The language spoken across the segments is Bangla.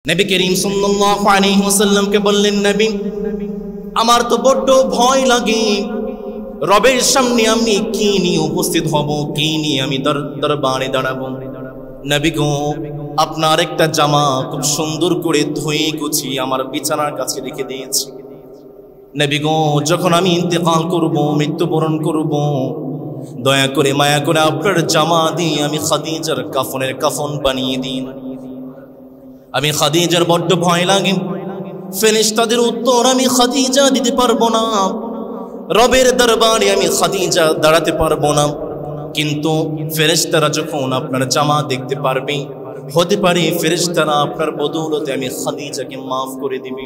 নবী করিম সাল্লাল্লাহু আলাইহি ওয়াসাল্লামকে বললেন, নবী আমার তো বড্ড ভয় লাগে, রবের সামনে আমি কি নিয়ে উপস্থিত হব, কি নিয়ে আমি দরবারে দাঁড়াবো। নবী গো, আপনার একটা জামা খুব সুন্দর করে ধুয়ে গুছিয়ে আমার বিছানার কাছে রেখে দিয়েছি। নবী গো, যখন আমি ইন্তেকাল করব, মৃত্যুবরণ করব, দয়া করে মায়া করে আপনার জামা দিয়ে আমি খাদিজার কাফনের কাফন বানিয়ে দিন। আমি খাদিজার বড্ড ভয় লাগে, ফেরেশতাদের উত্তর আমি খাদিজা দিতে পারবো না, রবের দরবারে আমি খাদিজা দাঁড়াতে পারবো না। কিন্তু ফেরেশতারা যখন আপনার জামা দেখতে পারবে, হতে পারে ফেরেশতারা আপনার বদৌলতে আমি খাদিজাকে মাফ করে দিবে।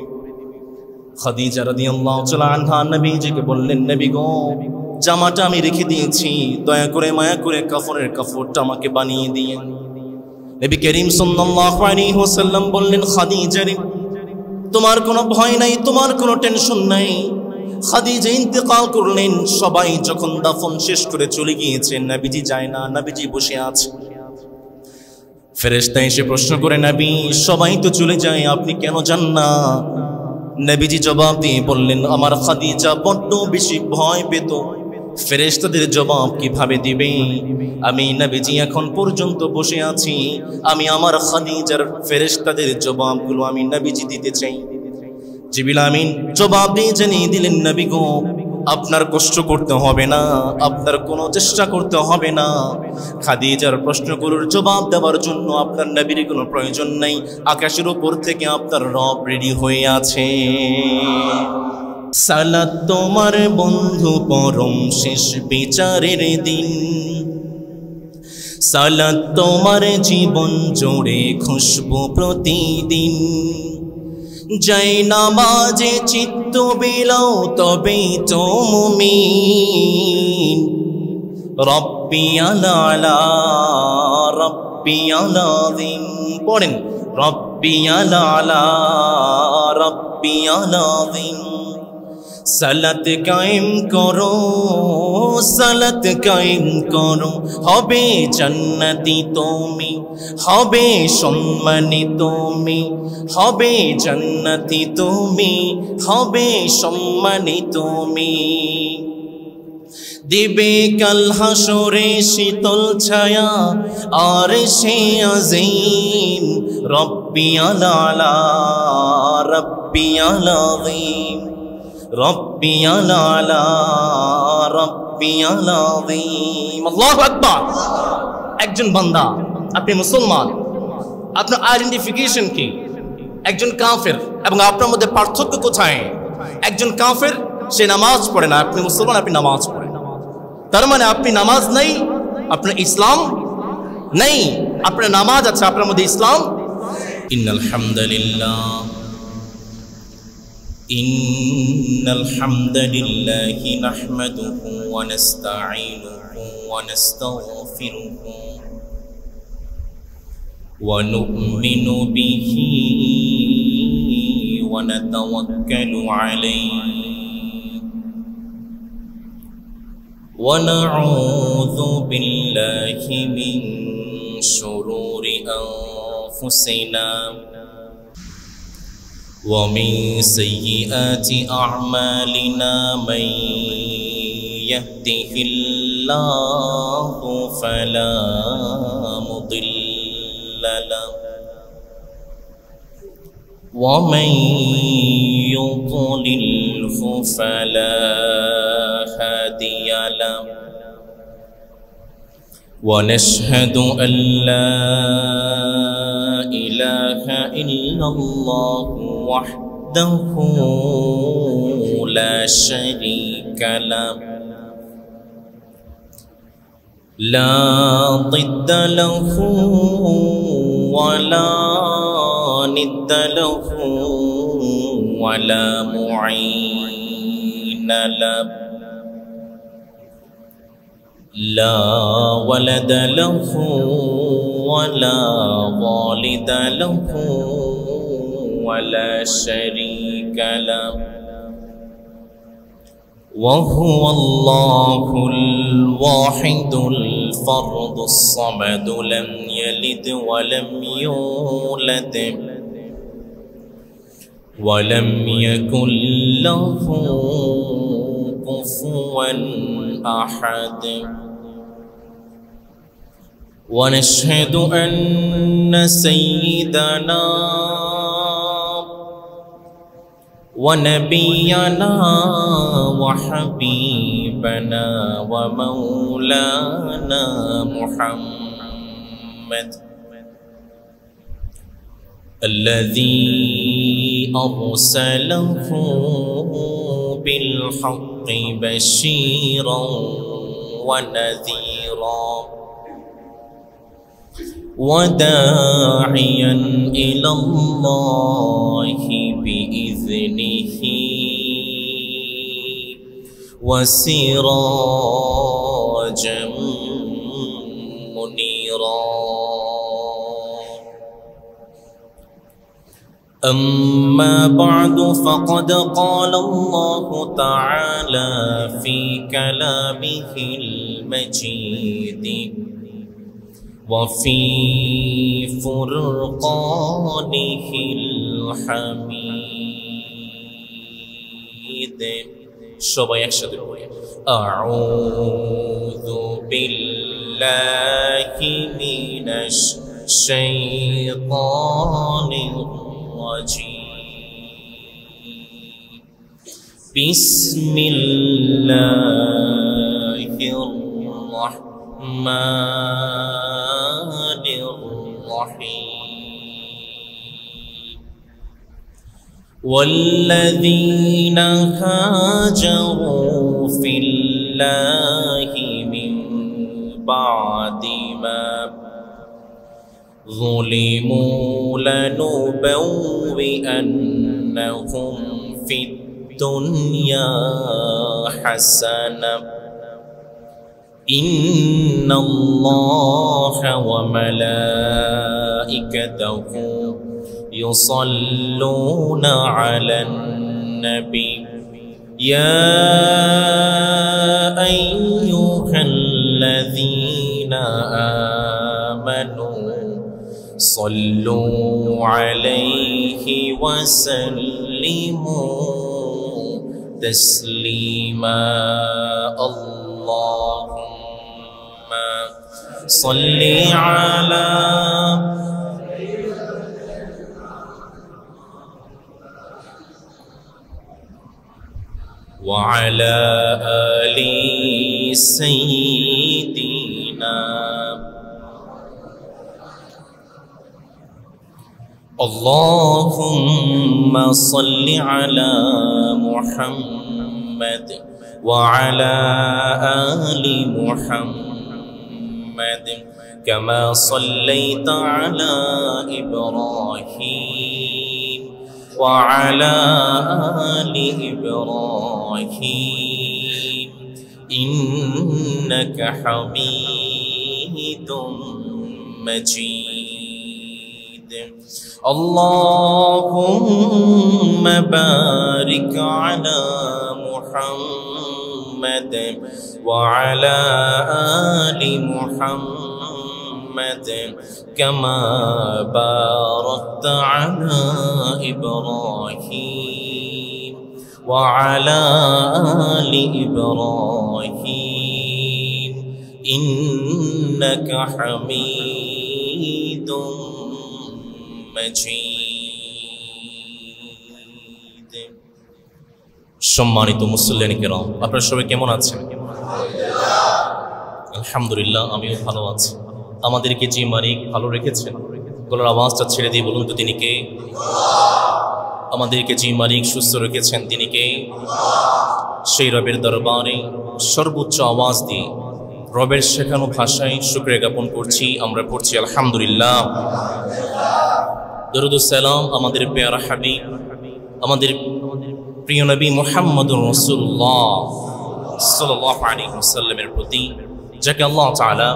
খাদিজা রাদিয়াল্লাহু তাআলা আনহা নবীজিকে বললেন, নবী গো, জামাটা আমি রেখে দিয়েছি, দয়া করে মায়া করে কাফনের কাপড়টা আমাকে বানিয়ে দিন। নবী করিম সাল্লাল্লাহু আলাইহি ওয়াসাল্লাম বললেন, খাদিজা রে, তোমার কোনো ভয় নাই, তোমার কোনো টেনশন নাই। খাদিজা ইন্তেকাল করলেন, সবাই যখন দাফন শেষ করে চলে গিয়েছেন, নবীজি যায় না, নবীজি বসে আছে। ফেরেশতা এসে প্রশ্ন করে, নবী সবাই তো চলে যায়, আপনি কেন যান না? নবীজি জবাব দিয়ে বললেন, আমার খাদিজা বড্ড বেশি ভয় পেত, ফেরেশতাদের জবাব কিভাবে দিবে? আমি নবীজি এখন পর্যন্ত বসে আছি, আমি আমার খাদিজার ফেরেশতাদের জবাবগুলো আমি নবীজি দিতে চাই। জিবরিল আমিন জবাব দিয়ে জানিয়ে দিলেন, নবী গো, আপনার কষ্ট করতে হবে না, আপনার কোনো চেষ্টা করতে হবে না। খাদিজার প্রশ্নগুলোর জবাব দেওয়ার জন্য আপনার নবীর কোনো প্রয়োজন নাই, আকাশের উপর থেকে আপনার রব রেডি হয়ে আছে। সালাত তোমার বন্ধু পরম শেষ বিচারের দিন, সালাত তোমার জীবন জোড়ে খুশবু প্রতিদিন। জয় নামাজে চিত্ত বিলাও তবেই তো মুমিন। রব্বি আলা রব্বি আলাযীম, পড়েন রব্বি আলা রব্বি আলাযীম। সালাত কায়েম করো, সালাত কায়েম করো, হবে জান্নাতি তুমি, হবে সম্মানিত তুমি, হবে জান্নাতি তুমি, হবে সম্মানিত তুমি। দিবে কাল হাসরে শীতল ছায়া আর সে আজিম। রব্বি আলা রব্বি আলাযীম, রব্বি আলা রব্বি আলাযীম। আল্লাহু আকবার। একজন বান্দা, আপনি মুসলমান, আপনার আইডেন্টিফিকেশন কি? একজন কাফের এবং আপনার মধ্যে পার্থক্য কোথায়? একজন কাফের সে নামাজ পড়ে না, আপনি মুসলমান, আপনি নামাজ পড়েন। তার মানে আপনি নামাজ নাই, আপনার ইসলাম নেই। আপনার নামাজ আছে, আপনার মধ্যে ইসলাম। ইন্নাল হামদুলিল্লাহ, ইন্নাল হামদুলিল্লাহি নাহমাদুহু ওয়া নাস্তাঈনুহু ওয়া নাস্তাগফিরুহু ওয়া নু'মিনু বিহি ওয়া নাতাওয়াক্কালু আলাইহি ওয়া নাউযু বিল্লাহি মিন শুরুরি আনফুসিনা ومن سيئات أعمالنا من يهده الله فلا مضل له ومن يضلله فلا هادي له ونشهد أن لا إله إلا الله وحده لا شريك له لا ضد له ولا ند له ولا معين له لا ولد له ولا والد له ولا شريك له وهو الله الواحد الفرد الصمد لم يلد ولم يولد ولم يكن له كفوا أحد ونشهد أن سيدنا ونبينا وحبيبنا ومولانا محمد الذي أرسله بالحق بشيرا ونذيرا وداعيا إلى الله بإذنه وسراجا منيرا. أما بعد فقد قال الله تعالى في كلامه المجيد وفي فرقانه الحميد. সবাই একসাথে পড়ি আউযু বিল্লাহি মিনাশ শাইতানির রাজীম বিসমিল্লাহির রাহমানির الرحيم والذين هاجروا في الله من بعد ما ظلموا لنبوئنهم في الدنيا حسنة إن الله وملائكته يصلون على النبي يا أيها الذين آمنوا صلوا عليه وسلموا تسليما. اللهم صل على وعلى آل سيدنا اللهم صل على محمد وعلى آل محمد كما صليت على إبراهيم وعلى آل إبراهيم إنك حميد مجيد. اللهم بارك على محمد وعلى آل محمد كما باركت على إبراهيم وعلى آل إبراهيم إنك حميد مجيد. সম্মানিত মুসল্লিয়ান কিরাম, আপনারা সবাই কেমন আছেন? আলহামদুলিল্লাহ, আমিও ভালো আছি। আমাদেরকে যে মালিক ভালো রেখেছেন, গলার আওয়াজটা ছেড়ে দিয়ে বলুন তো তিনি কে? আমাদেরকে যে মালিক সুস্থ রেখেছেন তিনি কে? সেই রবের দরবারে সর্বোচ্চ আওয়াজ দিয়ে রবের শেখানো ভাষায় শুকরিয়া জ্ঞাপন করছি। আমরা পড়ছি আলহামদুলিল্লাহ। দরুদ ও সালাম আমাদের প্যারা হাবিব, আমাদের প্রিয় নবী মুহাম্মদুর রাসূলুল্লাহ সাল্লাল্লাহু আলাইহি ওয়াসাল্লামের প্রতি, যাকে আল্লাহ তাআলা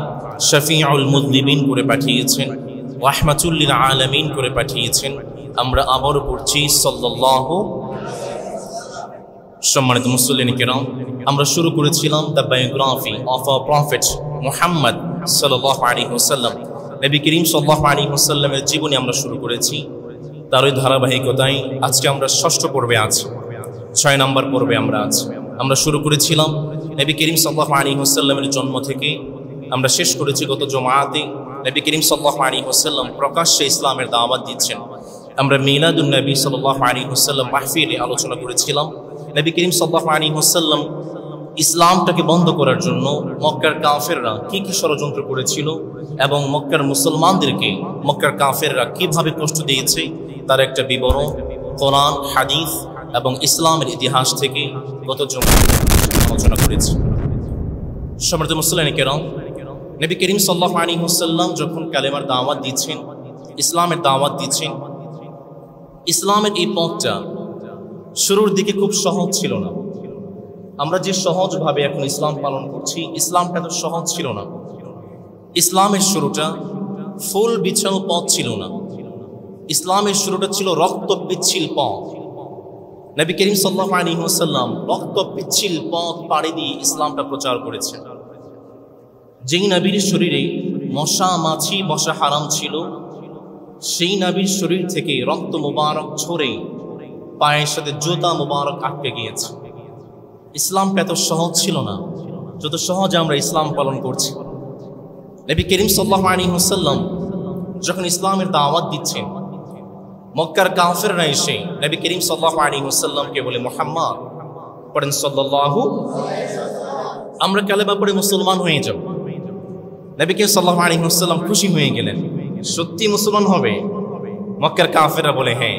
শফিউল মুযনিবিন করে পাঠিয়েছেন, রাহমাতুল লিল আলামিন করে পাঠিয়েছেন। আমরা আবারও পড়ছি সাল্লাল্লাহু। সম্মানিত মুসল্লিন কিরাম, আমরা শুরু করেছিলাম the biography of our prophet Muhammad সাল্লাল্লাহু আলাইহি ওয়াসাল্লাম। নবী করিম সাল্লাল্লাহু আলাইহি ওয়াসাল্লামের জীবনী আমরা শুরু করেছি। তারই ধারাবাহিকতায় আজকে আমরা ষষ্ঠ পর্বে আছি, 6 নম্বর পর্বে আমরা আছি। আমরা শুরু করেছিলাম নবী করিম সাল্লাল্লাহু আলাইহি ওয়াসাল্লামের জন্ম থেকে, আমরা শেষ করেছি গত জুমাতে নবী করিম সাল্লাল্লাহু আলাইহি ওয়াসাল্লাম প্রকাশ্যে ইসলামের দাওয়াত দিচ্ছেন। আমরা মিলাদুন নবী সাল্লাল্লাহু আলাইহি ওয়াসাল্লাম মাহফিলে আলোচনা করেছিলাম নবী করিম সাল্লাল্লাহু আলাইহি ওয়াসাল্লাম ইসলামটাকে বন্ধ করার জন্য মক্কার কাফেররা কি কি ষড়যন্ত্র করেছিল এবং মক্কার মুসলমানদেরকে মক্কার কাফেররা কিভাবে কষ্ট দিয়েছে তার একটা বিবরণ কোরআন, হাদিস এবং ইসলামের ইতিহাস থেকে গত জুমাতে আলোচনা করেছি। সম্মানিত মুসলিম কেরাম, নবী করিম সাল্লাল্লাহু আলাইহি ওয়াসাল্লাম যখন কালেমার দাওয়াত দিচ্ছেন, ইসলামের দাওয়াত দিচ্ছেন, ইসলামের এই পথটা শুরুর দিকে খুব সহজ ছিল না। আমরা যে সহজভাবে এখন ইসলাম পালন করছি, ইসলামটা তো সহজ ছিল না। ইসলামের শুরুটা ফুল বিছাল পথ ছিল না। ইসলামের শুরুটা ছিল রক্ত পিচ্ছিল পথ। নবী করিম সাল্লাল্লাহু আলাইহি ওয়াসাল্লাম রক্ত পিচ্ছিল পথ পাড়ি দিয়ে ইসলামটা প্রচার করেছেন। যেই নবীর শরীরে মশা মাছি বসা হারাম ছিল, সেই নবীর শরীর থেকে রক্ত মুবারক ঝরে পায়ের সাথে জুতা মুবারক আটকে গিয়েছে। ইসলামটা এত সহজ ছিল না যত সহজে আমরা ইসলাম পালন করছি। নবী করিম সাল্লাল্লাহু আলাইহি ওয়াসাল্লাম যখন ইসলামের দাওয়াত দিচ্ছেন, মক্কার কাফেররা এসে নবী করিম সাল্লাল্লাহু আলাইহি ওয়াসাল্লামকে বলে, মুহাম্মদ পড়েন সাল্লাল্লাহু, আমরা কালেমা পড়ে মুসলমান হয়ে যাব। নবী করিম সাল্লাল্লাহু আলাইহি ওয়াসাল্লাম খুশি হয়ে গেলেন, সত্যি মুসলমান হবে? মক্কার কাফেররা বলে, হ্যাঁ।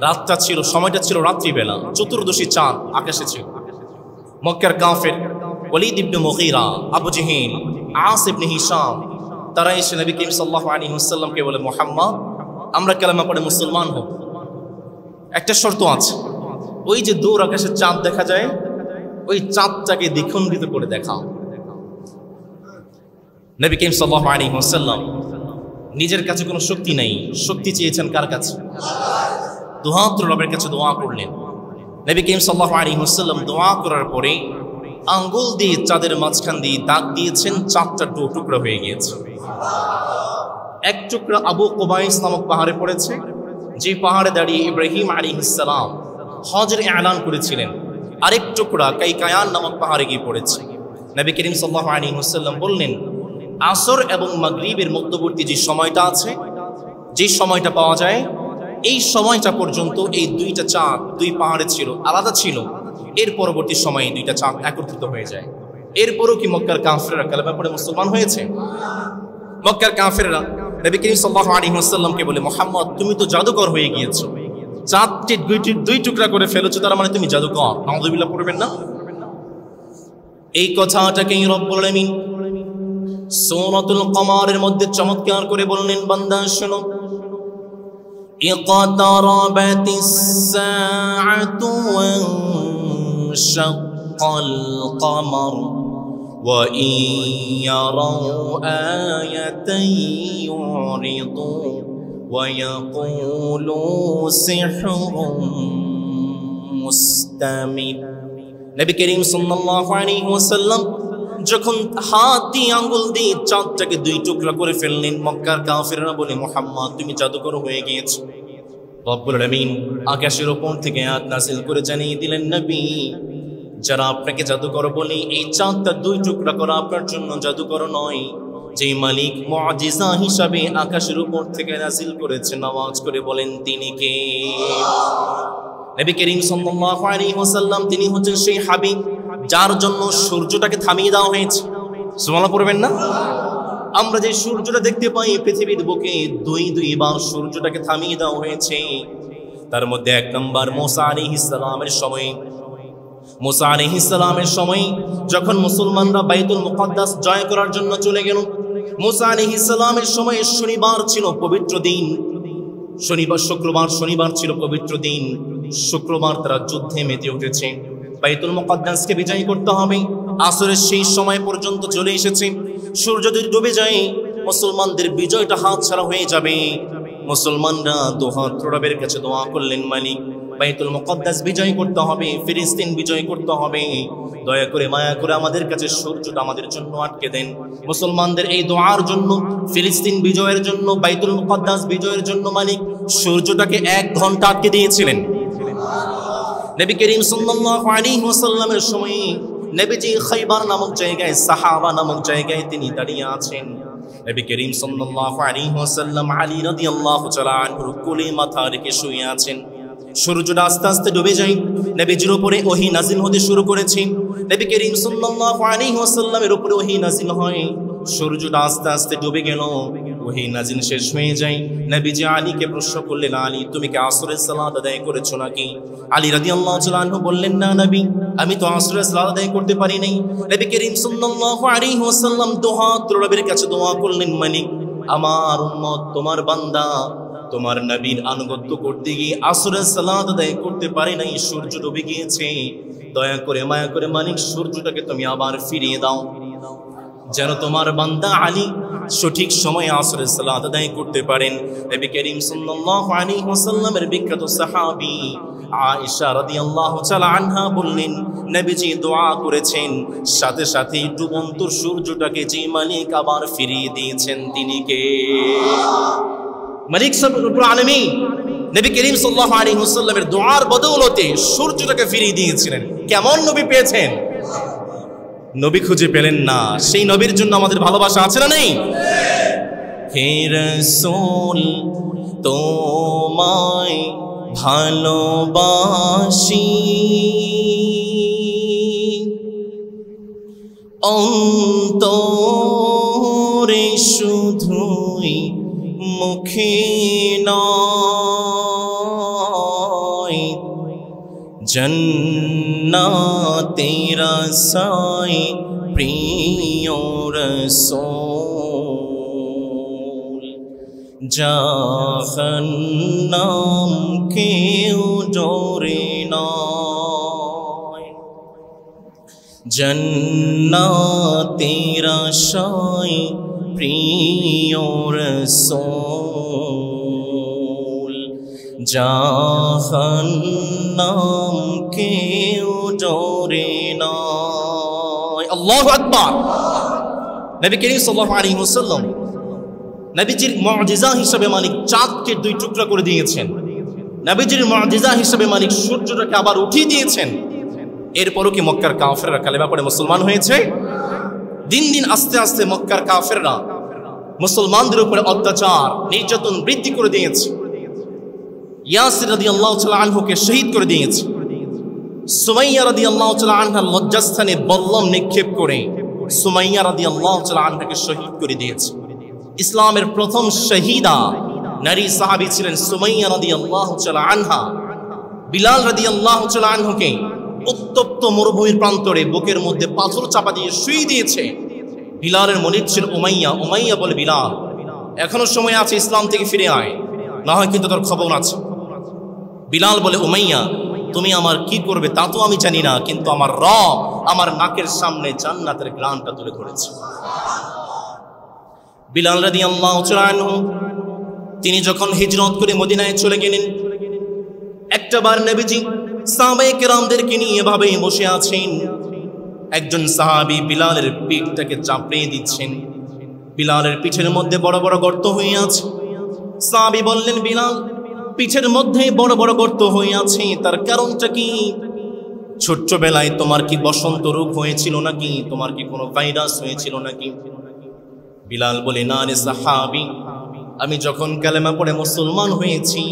রাতটা ছিল, সময়টা ছিল রাত্রিবেলা, চতুর্দশী চাঁদ আকাশে ছিল। মক্কার কাফের ওয়ালিদ ইবনে মুগীরা, আবু জাহিল, আস ইবনে হিশাম, তারা এসে নবী করিম সাল্লাল্লাহু আলাইহি ওয়াসাল্লামকে বলে, মুহাম্মদ আমরা কালেমা পড়ে মুসলমান হব, একটা শর্ত আছে, ওই যে দূর আকাশে চাঁদ দেখা যায়, ওই চাঁদটাকে দ্বিখণ্ডিত করে দেখাও। নবী করিম সাল্লাল্লাহু আলাইহি ওয়াসাল্লাম নিজের কাছে কোনো শক্তি নেই, শক্তি চেয়েছেন কার কাছে? দুহাত রবের কাছে দোয়া করলেন। নবী করিম সাল্লাল্লাহু আলাইহি ওয়াসাল্লাম দোয়া করার পরে আঙ্গুল দিয়ে চাঁদের মাঝখান দিয়ে দাগ দিয়েছেন, চাঁদটা টুকরা হয়ে গিয়েছে। এক টুকরা আবু কুবাইস নামক পাহাড়ে পড়েছে, যে পাহাড়ে দাঁড়িয়ে ইব্রাহিম আলাইহিস সালাম হজের এলান করেছিলেন। আরেক টুকরা কাইকায়ান নামক পাহাড়ে গিয়ে পড়েছে। নবী করিম সাল্লাল্লাহু আলাইহি ওয়াসাল্লাম বললেন, আসর এবং মাগরিবের মধ্যবর্তী যে সময়টা আছে, যে সময়টা পাওয়া যায়, এই সময়টা পর্যন্ত এই দুইটা চাঁদ দুই পাহাড়ে ছিল, আলাদা ছিল। এর পরবর্তী সময়ে দুইটা চাঁদ একত্রিত হয়ে যায়। এরপরও কি মক্কার কাফেররা কালেমা পড়ে মুসলমান হয়েছে? মক্কার কাফেররা নবী করিম সাল্লাল্লাহু আলাইহি ওয়াসাল্লামকে বলে, মুহাম্মদ তুমি তো জাদুকর হয়ে গিয়েছো, চাঁদটি দুই টুকরা করে ফেলেছো, তার মানে তুমি জাদুকর, নাউযুবিল্লাহ পড়বেন না? এই কথাটাকেই রব্বুল আলামিন সূরাতুল কমারের মধ্যে চমৎকার করে বললেন, বান্দা শোনো, ইকতারাবাতিস সাআতু ওয়ানশাক্কাল কমার ওয়া ইয়ারাউ আয়াতান ইউরিদু ওয়া ইয়াকুলু সিহরুম মুস্তামির। নবী করিম সাল্লাল্লাহু আলাইহি ওয়াসাল্লাম যখন হাত দিয়ে আঙ্গুল দিয়ে চাঁদটাকে দুই টুকরা করে ফেললেন, মক্কার কাফেররা বলে, মুহাম্মদ তুমি জাদুকর হয়ে গিয়েছো। রব্বুল আলামিন আকাশের উপর থেকে আয়াত নাযিল করে জানিয়ে দিলেন, নবী যারা আপনাকে জাদুকর বলে, এই চাঁদটা দুই টুকরা করা আপনার জন্য জাদুকর নয়। যে মালিক মুআজিজা হিসাবে আকাশের উপর থেকে নাযিল করেছেন, আওয়াজ করে বলেন তিনি কে? নবী করিম সাল্লাল্লাহু আলাইহি ওয়াসাল্লাম তিনি হচ্ছেন সেই হাবিব যার জন্য সূর্যটাকে থামিয়ে দেওয়া হয়েছে। সুবহানাল্লাহ পড়বেন না? আমরা যে সূর্যটা দেখতে পাই পৃথিবীর বুকে, দুইবার সূর্যটাকে থামিয়ে দেওয়া হয়েছে। তার মধ্যে এক নম্বর মুসা আলাইহিস সালামের সময়। মুসা আলাইহিস সালামের সময় যখন মুসলমানরা বাইতুল মুকাদ্দাস জয় করার জন্য চলে গেল, মুসা আলাইহিস সালামের সময় শনিবার ছিল পবিত্র দিন। শনিবার ছিল পবিত্র দিন। শুক্রবার তারা যুদ্ধে মেতে উঠেছে, বাইতুল মুকাদ্দাসকে বিজয় করতে হবে। আসরের সেই সময় পর্যন্ত চলে এসেছে। সূর্য যদি ডুবে যায়, মুসলমানদের বিজয়টা হাতছাড়া হয়ে যাবে। মুসলমানরা দুহাত রবের কাছে দোয়া করলেন, মালিক বাইতুল মুকাদ্দাস বিজয় করতে হবে, ফিলিস্তিন বিজয় করতে হবে, দয়া করে মায়া করে আমাদের কাছে সূর্যটা আমাদের জন্য আটকে দেন। মুসলমানদের এই দোয়ার জন্য, ফিলিস্তিন বিজয়ের জন্য, বাইতুল মুকাদ্দাস বিজয়ের জন্য মালিক সূর্যটাকে 1 ঘন্টা আটকে দিয়েছিলেন। নবী করিম সাল্লাল্লাহু আলাইহি ওয়াসাল্লামের সময়ে নবীজি খাইবার নামক জায়গায়, সাহাবা নামক জায়গায় তিনি দাঁড়িয়ে আছেন। নবী করিম সাল্লাল্লাহু আলাইহি ওয়াসাল্লাম আলী রাদিয়াল্লাহু তাআলা আনহুর কোলে মাথা রেখে শুয়ে আছেন। সূর্যটা আস্তে আস্তে ডুবে যায়। নবীজির উপরে ওহী নাজিল হতে শুরু করেছে। নবী করিম সাল্লাল্লাহু আলাইহি ওয়াসাল্লামের উপরে ওহী নাজিল হয়। সূর্যটা আস্তে আস্তে ডুবে গেল, ওহী নাজিল শেষ হয়ে যায়। নবীজি আলীকে প্রশ্ন করলেন, আলী তুমি কি আসরের সালাত আদায় করেছো নাকি? আলী রাদিয়াল্লাহু তাআলা আনহু বললেন, না নবী, আমি তো আসরের সালাত আদায় করতে পারি নাই। নবী করিম সাল্লাল্লাহু আলাইহি ওয়াসাল্লাম দোয়া রবের কাছে দোয়া করলেন, মালিক, আমার উম্মত তোমার বান্দা তোমার নবীর আনুগত্য করতে গিয়ে আসরের সালাত আদায় করতে পারে নাই, সূর্য ডুবে গিয়েছে। দয়া করে মায়া করে মালিক সূর্যটাকে তুমি আবার ফিরিয়ে দাও, যেন তোমার বান্দা আলী সঠিক সময়ে আসরের সালাত আদায় করতে পারেন। নবী করিম সাল্লাল্লাহু আলাইহি ওয়াসাল্লামের বিখ্যাত সাহাবী আয়েশা রাদিয়াল্লাহু তাআলা আনহা বললেন, নবীজি দোয়া করেছেন, সাথে সাথে ডুবন্ত সূর্যটাকে যে মালিক আবার ফিরিয়ে দিয়েছেন তিনি কে? মালিক রব্বুল আলামিন নবী করিম সাল্লাল্লাহু আলাইহি ওয়াসাল্লামের দোয়ার বদৌলতে সূর্যটাকে ফিরিয়ে দিয়েছিলেন। কেমন নবী পেয়েছেন? নবী খুঁজে পেলেন না, সেই নবীর জন্য আমাদের ভালোবাসা আছে না নেই? হে রাসূল তোমায় ভালোবাসি, অন্তরে শুধুই মুখে নয়, জান্নাতের আশায় প্রিয় রাসূল, জাহান্নাম কেউ ডরে নয়, জান্নাতের আশায় প্রিয় রাসূল, জাহান্নাম কেউ ডরে নয়। আল্লাহু আকবার। নবী করিম সাল্লাল্লাহু আলাইহি ওয়াসাল্লাম নবীজির মুজিজা হিসেবে মালিক চাঁদকে 2 টুকরা করে দিয়েছেন। নবীজির মুজিজা হিসেবে মালিক সূর্যটাকে আবার উঠিয়ে দিয়েছেন। এরপরও কি মক্কার কাফেররা কালেমা পড়ে মুসলমান হয়েছে? দিন দিন আস্তে আস্তে মক্কার কাফেররা মুসলমানদের উপরে অত্যাচার নির্যাতন বৃদ্ধি করে দিয়েছে। ইয়াসির রাদিয়াল্লাহু তাআলা আনহুকে শহীদ করে দিয়েছে। সুমাইয়া রাদিয়াল্লাহু তাআলা আনহার লজ্জাস্থানে বল্লম নিক্ষেপ করে সুমাইয়া রাদিয়াল্লাহু তাআলা আনহাকে শহীদ করে দিয়েছে। ইসলামের প্রথম শহীদা নারী সাহাবী ছিলেন সুমাইয়া রাদিয়াল্লাহু তাআলা আনহা। বিলাল রাদিয়াল্লাহু তাআলা আনহুকে উত্তপ্ত মরুভূমির প্রান্তরে বুকের মধ্যে পাথর চাপা দিয়ে শুইয়ে দিয়েছে। বিলালের মনিব ছিল উমাইয়া। উমাইয়া বলে, বিলাল এখনো সময় আছে, ইসলাম থেকে ফিরে আয়, না হয় কিন্তু তোর খবর আছে। বিলাল বলে, উমাইয়া তুমি আমার কি করবে তা তো আমি জানি না, কিন্তু আমার রব আমার নাকের সামনে জান্নাতের গ্রানটা তুলে ধরেছে। বিলাল রাদিয়াল্লাহু তাআলা আনহু তিনি যখন হিজরত করে মদিনায় চলে গেলেন, একটাবার নবীজি সাহাবায়ে কেরামদেরকে নিয়ে এভাবেই বসে আছেন। একজন সাহাবী বিলালের পিঠটাকে চাপড়িয়ে দিচ্ছেন। বিলালের পিঠের মধ্যে বড় বড় গর্ত হয়ে আছে। সাহাবী বললেন, বিলাল পিঠের মধ্যে বড় বড় গর্ত হয়ে আছে, তার কারণটা কি? ছোট্টবেলায় তোমার কি বসন্ত রোগ হয়েছিল নাকি? তোমার কি কোনো ভাইরাস হয়েছিল নাকি? বিলাল বলে, না রে সাহাবী, আমি যখন কালেমা পড়ে মুসলমান হয়েছি,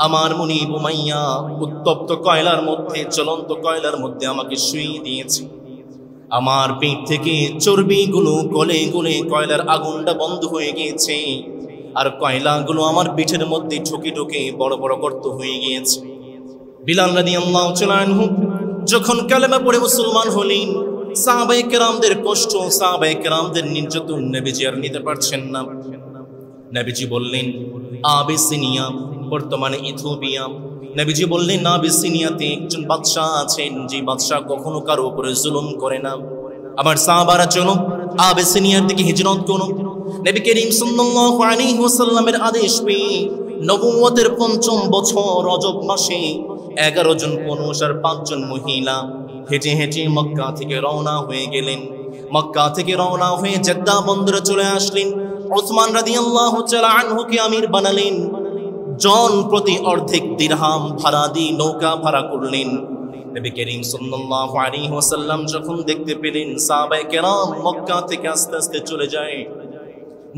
আমার মুনিব উমাইয়া উত্তপ্ত কয়লার মধ্যে, জ্বলন্ত কয়লার মধ্যে আমাকে শুইয়ে দিয়েছে। আমার পেট থেকে চর্বিগুলো গলে গলে কয়লার আগুনটা বন্ধ হয়ে গিয়েছে, আর কয়লাগুলো আমার পিঠের মধ্যে ঠুকে ঠুকে বড় বড় গর্ত হয়ে গিয়েছে। বিলাল রাদিয়াল্লাহু তাআলা আনহু যখন কালেমা পড়ে মুসলমান হলেন, সাহাবায়ে কেরামদের কষ্ট, সাহাবায়ে কেরামদের নির্যাতন নবীজি আর নিতে পারছেন না। নবীজি বললেন, আবিসিনিয়া, বর্তমানে ইথিওপিয়া। নবীজি বললেন, আবিসিনিয়াতে একজন বাদশাহ আছেন, যে বাদশাহ কখনো কারো উপরে জুলুম করে না। আমার সাহাবারা চলো আবিসিনিয়ার দিকে হিজরত করো। নবী করিম সাল্লাল্লাহু আলাইহি ওয়াসাল্লামের আদেশ পেয়ে নবুয়তের ৫ম বছর রজব মাসে 11 জন পুরুষ আর 5 জন মহিলা হেঁটে হেঁটে মক্কা থেকে রওনা হয়ে গেলেন। মক্কা থেকে রওনা হয়ে জেদ্দা বন্দরে চলে আসলেন। উসমান রাদিয়াল্লাহু তাআলা আনহুকে আমির বানালেন। জন প্রতি অর্ধেক দিরহাম ভাড়া দিয়ে নৌকা ভাড়া করলেন। নবী করিম সাল্লাল্লাহু আলাইহি ওয়াসাল্লাম যখন দেখতে পেলেন সাহাবায়ে কেরাম মক্কা থেকে আস্তে আস্তে চলে যায়,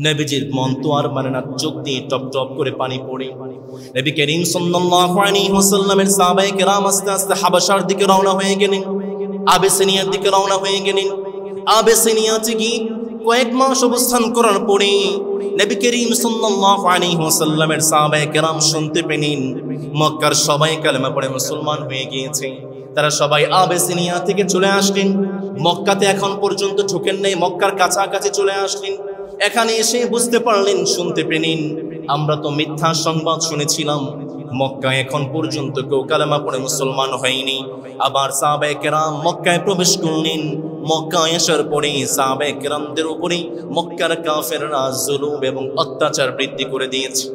নবীজির মন তো আর মানে না, চোখ দিয়ে টপ টপ করে পানি পড়ে। নবী করিম সাল্লাল্লাহু আলাইহি ওয়াসাল্লামের সাহাবায়ে কেরাম আস্তে আস্তে হাবাশার দিকে রওনা হয়ে গেলেন, আবিসিনিয়ার দিকে রওনা হয়ে গেলেন। আবিসিনিয়াতে গিয়ে কয়েক মাস অবস্থান করার পরে নবী করিম সাল্লাল্লাহু আলাইহি ওয়াসাল্লামের সাহাবায়ে কেরাম শুনতে পেলেন মক্কার সবাই কালেমা পড়ে মুসলমান হয়ে গিয়েছে। তারা সবাই আবিসিনিয়া থেকে চলে আসলেন, মক্কাতে এখন পর্যন্ত ঢোকেন নাই, মক্কার কাছাকাছি চলে আসলেন। এখানে এসে বুঝতে পারলেন, শুনতে পেলেন আমরা তো মিথ্যা সংবাদ শুনেছিলাম, মক্কায় এখন পর্যন্ত কেউ কালেমা পড়ে মুসলমান হয়নি। আবার সাহাবায়ে কেরাম মক্কায় প্রবেশ করলেন। মক্কায় আসার পরে সাহাবায়ে কেরামদের উপরে মক্কার কাফেররা জুলুম এবং অত্যাচার বৃদ্ধি করে দিয়েছে।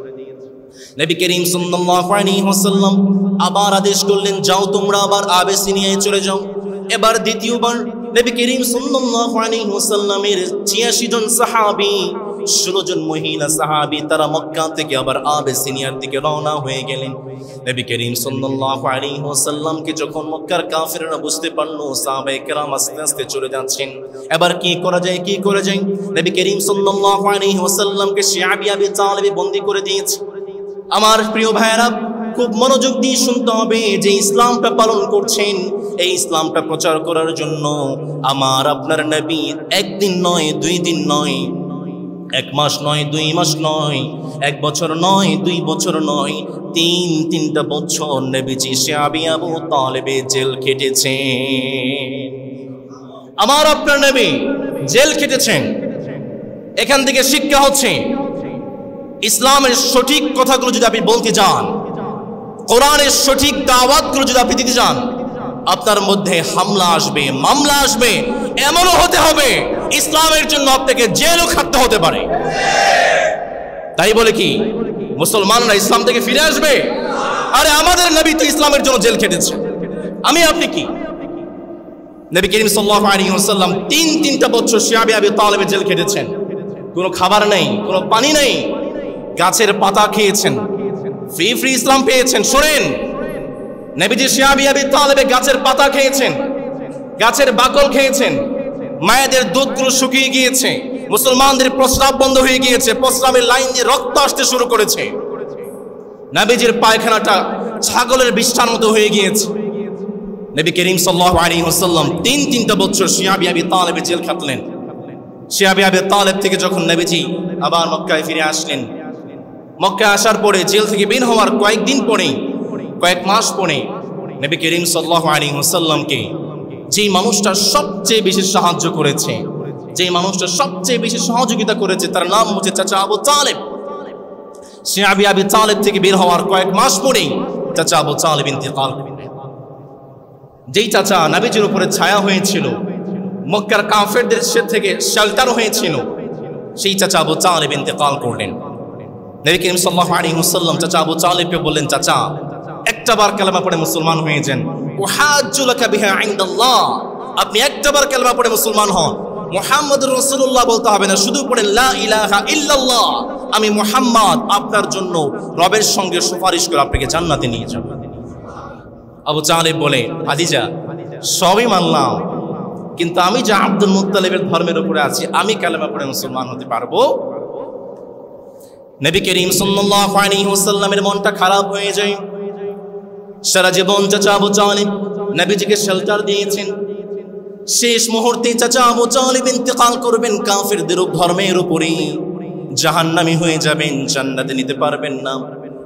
নবী করিম সাল্লাল্লাহু আলাইহি ওয়াসাল্লাম আবার আদেশ করলেন, যাও তোমরা আবার আবিসিনিয়ায় চলে যাও। এবার দ্বিতীয়বার নবী করিম সাল্লাল্লাহু আলাইহি ওয়াসাল্লামের ৮৬ জন সাহাবী, ১৬ জন মহিলা সাহাবী তারা মক্কা থেকে আবার আবিসিনিয়ার দিকে রওনা হয়ে গেলেন। নবী করিম সাল্লাল্লাহু আলাইহি ওয়াসাল্লামকে যখন মক্কার কাফেররা বুঝতে পারলো সাহাবায়ে কেরাম আস্তে আস্তে চলে যাচ্ছেন, এবার কি করা যায়, কি করা যায়? নবী করিম সাল্লাল্লাহু আলাইহি ওয়াসাল্লামকে শিয়াবি আবি তালিব বন্দী করে দিয়েছে। আমার প্রিয় ভাইরা, খুব মনোযোগ দিয়ে শুনতে হবে, যে ইসলামটা পালন করছেন এই ইসলামটা প্রচার করার জন্য আমার আপনার নবী একদিন নয়, ২ দিন নয়, ১ মাস নয়, ২ মাস নয়, ১ বছর নয়, ২ বছর নয়, ৩টা বছর নবীজি শিয়াবি আবু তালেবে জেল খেটেছেন। আমার আপনার নবী জেল খেটেছেন। এখান থেকে শিক্ষা হচ্ছে, ইসলামের সঠিক কথাগুলো যদি আপনি বলতে যান, কোরআনের সঠিক দাওয়াতগুলো যদি আপনি দিতে যান, আপনার মধ্যে হামলা আসবে, মামলা আসবে, এমনও হতে হবে ইসলামের জন্য আপনাকে জেলও খাটতে হতে পারে। তাই বলে কি মুসলমানরা ইসলাম থেকে ফিরে আসবে? আরে আমাদের নবী তো ইসলামের জন্য জেল খেটেছে, আমি আপনি কি? নবী করিম সাল্লাল্লাহু আলাইহি ওয়াসাল্লাম ৩টা বছর শিয়াবি আবি তালেবে জেল খেটেছেন। কোনো খাবার নেই, কোনো পানি নেই, গাছের পাতা খেয়েছেন, ফ্রি ইসলাম পেয়েছেন। শোনেন, নবীজি শিয়াবি আবি তালেবে গাছের পাতা খেয়েছেন, গাছের বাকল খেয়েছেন, মায়েদের দুধগুলো শুকিয়ে গিয়েছে, মুসলমানদের প্রস্রাব বন্ধ হয়ে গিয়েছে, প্রস্রাবের লাইন দিয়ে রক্ত আসতে শুরু করেছে, নবীজির পায়খানাটা ছাগলের বিষ্ঠার মতো হয়ে গিয়েছে। নবী করিম সাল্লাল্লাহু আলাইহি ওয়াসাল্লাম ৩টা বছর শিয়াবি আবি তালেবে জেল খাটলেন। শিয়াবি আবি তালেব থেকে যখন নবীজি আবার মক্কায় ফিরে আসলেন, মক্কায় আসার পরে জেল থেকে বের হওয়ার কয়েকদিন পরে, কয়েক মাস পরে নবী করিম সাল্লাল্লাহু আলাইহি ওয়াসাল্লামকে যেই মানুষটা সবচেয়ে বেশি সাহায্য করেছে, যেই মানুষটা সবচেয়ে বেশি সহযোগিতা করেছে, তার নাম হচ্ছে চাচা আবু তালেব। শিয়াবি আবি তালেব থেকে বের হওয়ার কয়েক মাস পরেই চাচা আবু তালেব ইন্তেকাল করলেন। যেই চাচা নবীজির উপরে ছায়া হয়েছিল, মক্কার কাফেরদের থেকে শেল্টার হয়েছিল, সেই চাচা আবু তালেব ইন্তেকাল করলেন। নবী করিম সাল্লাল্লাহু আলাইহি ওয়াসাল্লাম চাচা আবু তালেবকে বললেন, চাচা একটাবার কালেমা পড়ে মুসলমান হয়ে যান, উহাজ্জু লাকা বিহা ইনদাল্লাহ, আপনি একটাবার কালেমা পড়ে মুসলমান হন, মুহাম্মদুর রাসূলুল্লাহ বলতে হবে না, শুধু পড়েন লা ইলাহা ইল্লাল্লাহ, আমি মুহাম্মদ আপনার জন্য রবের সঙ্গে সুপারিশ করে আপনাকে জান্নাতে নিয়ে যাব। আবু তালেব বলে, ভাতিজা সবই মানলাম, কিন্তু আমি যে আব্দুল মুত্তালিবের ধর্মের উপরে আছি, আমি কালেমা পড়ে মুসলমান হতে পারবো? নবী করিম সাল্লাল্লাহু আলাইহি ওয়াসাল্লামের মনটা খারাপ হয়ে যায়। সারা জীবন চাচা আবু তালেব নবীজিকে শেল্টার দিয়েছেন, শেষ মুহূর্তে চাচা আবু তালেব ইন্তেকাল করবেন কাফেরদের ধর্মের উপরে, জাহান্নামী হয়ে যাবেন, জান্নাতে নিতে পারবেন না।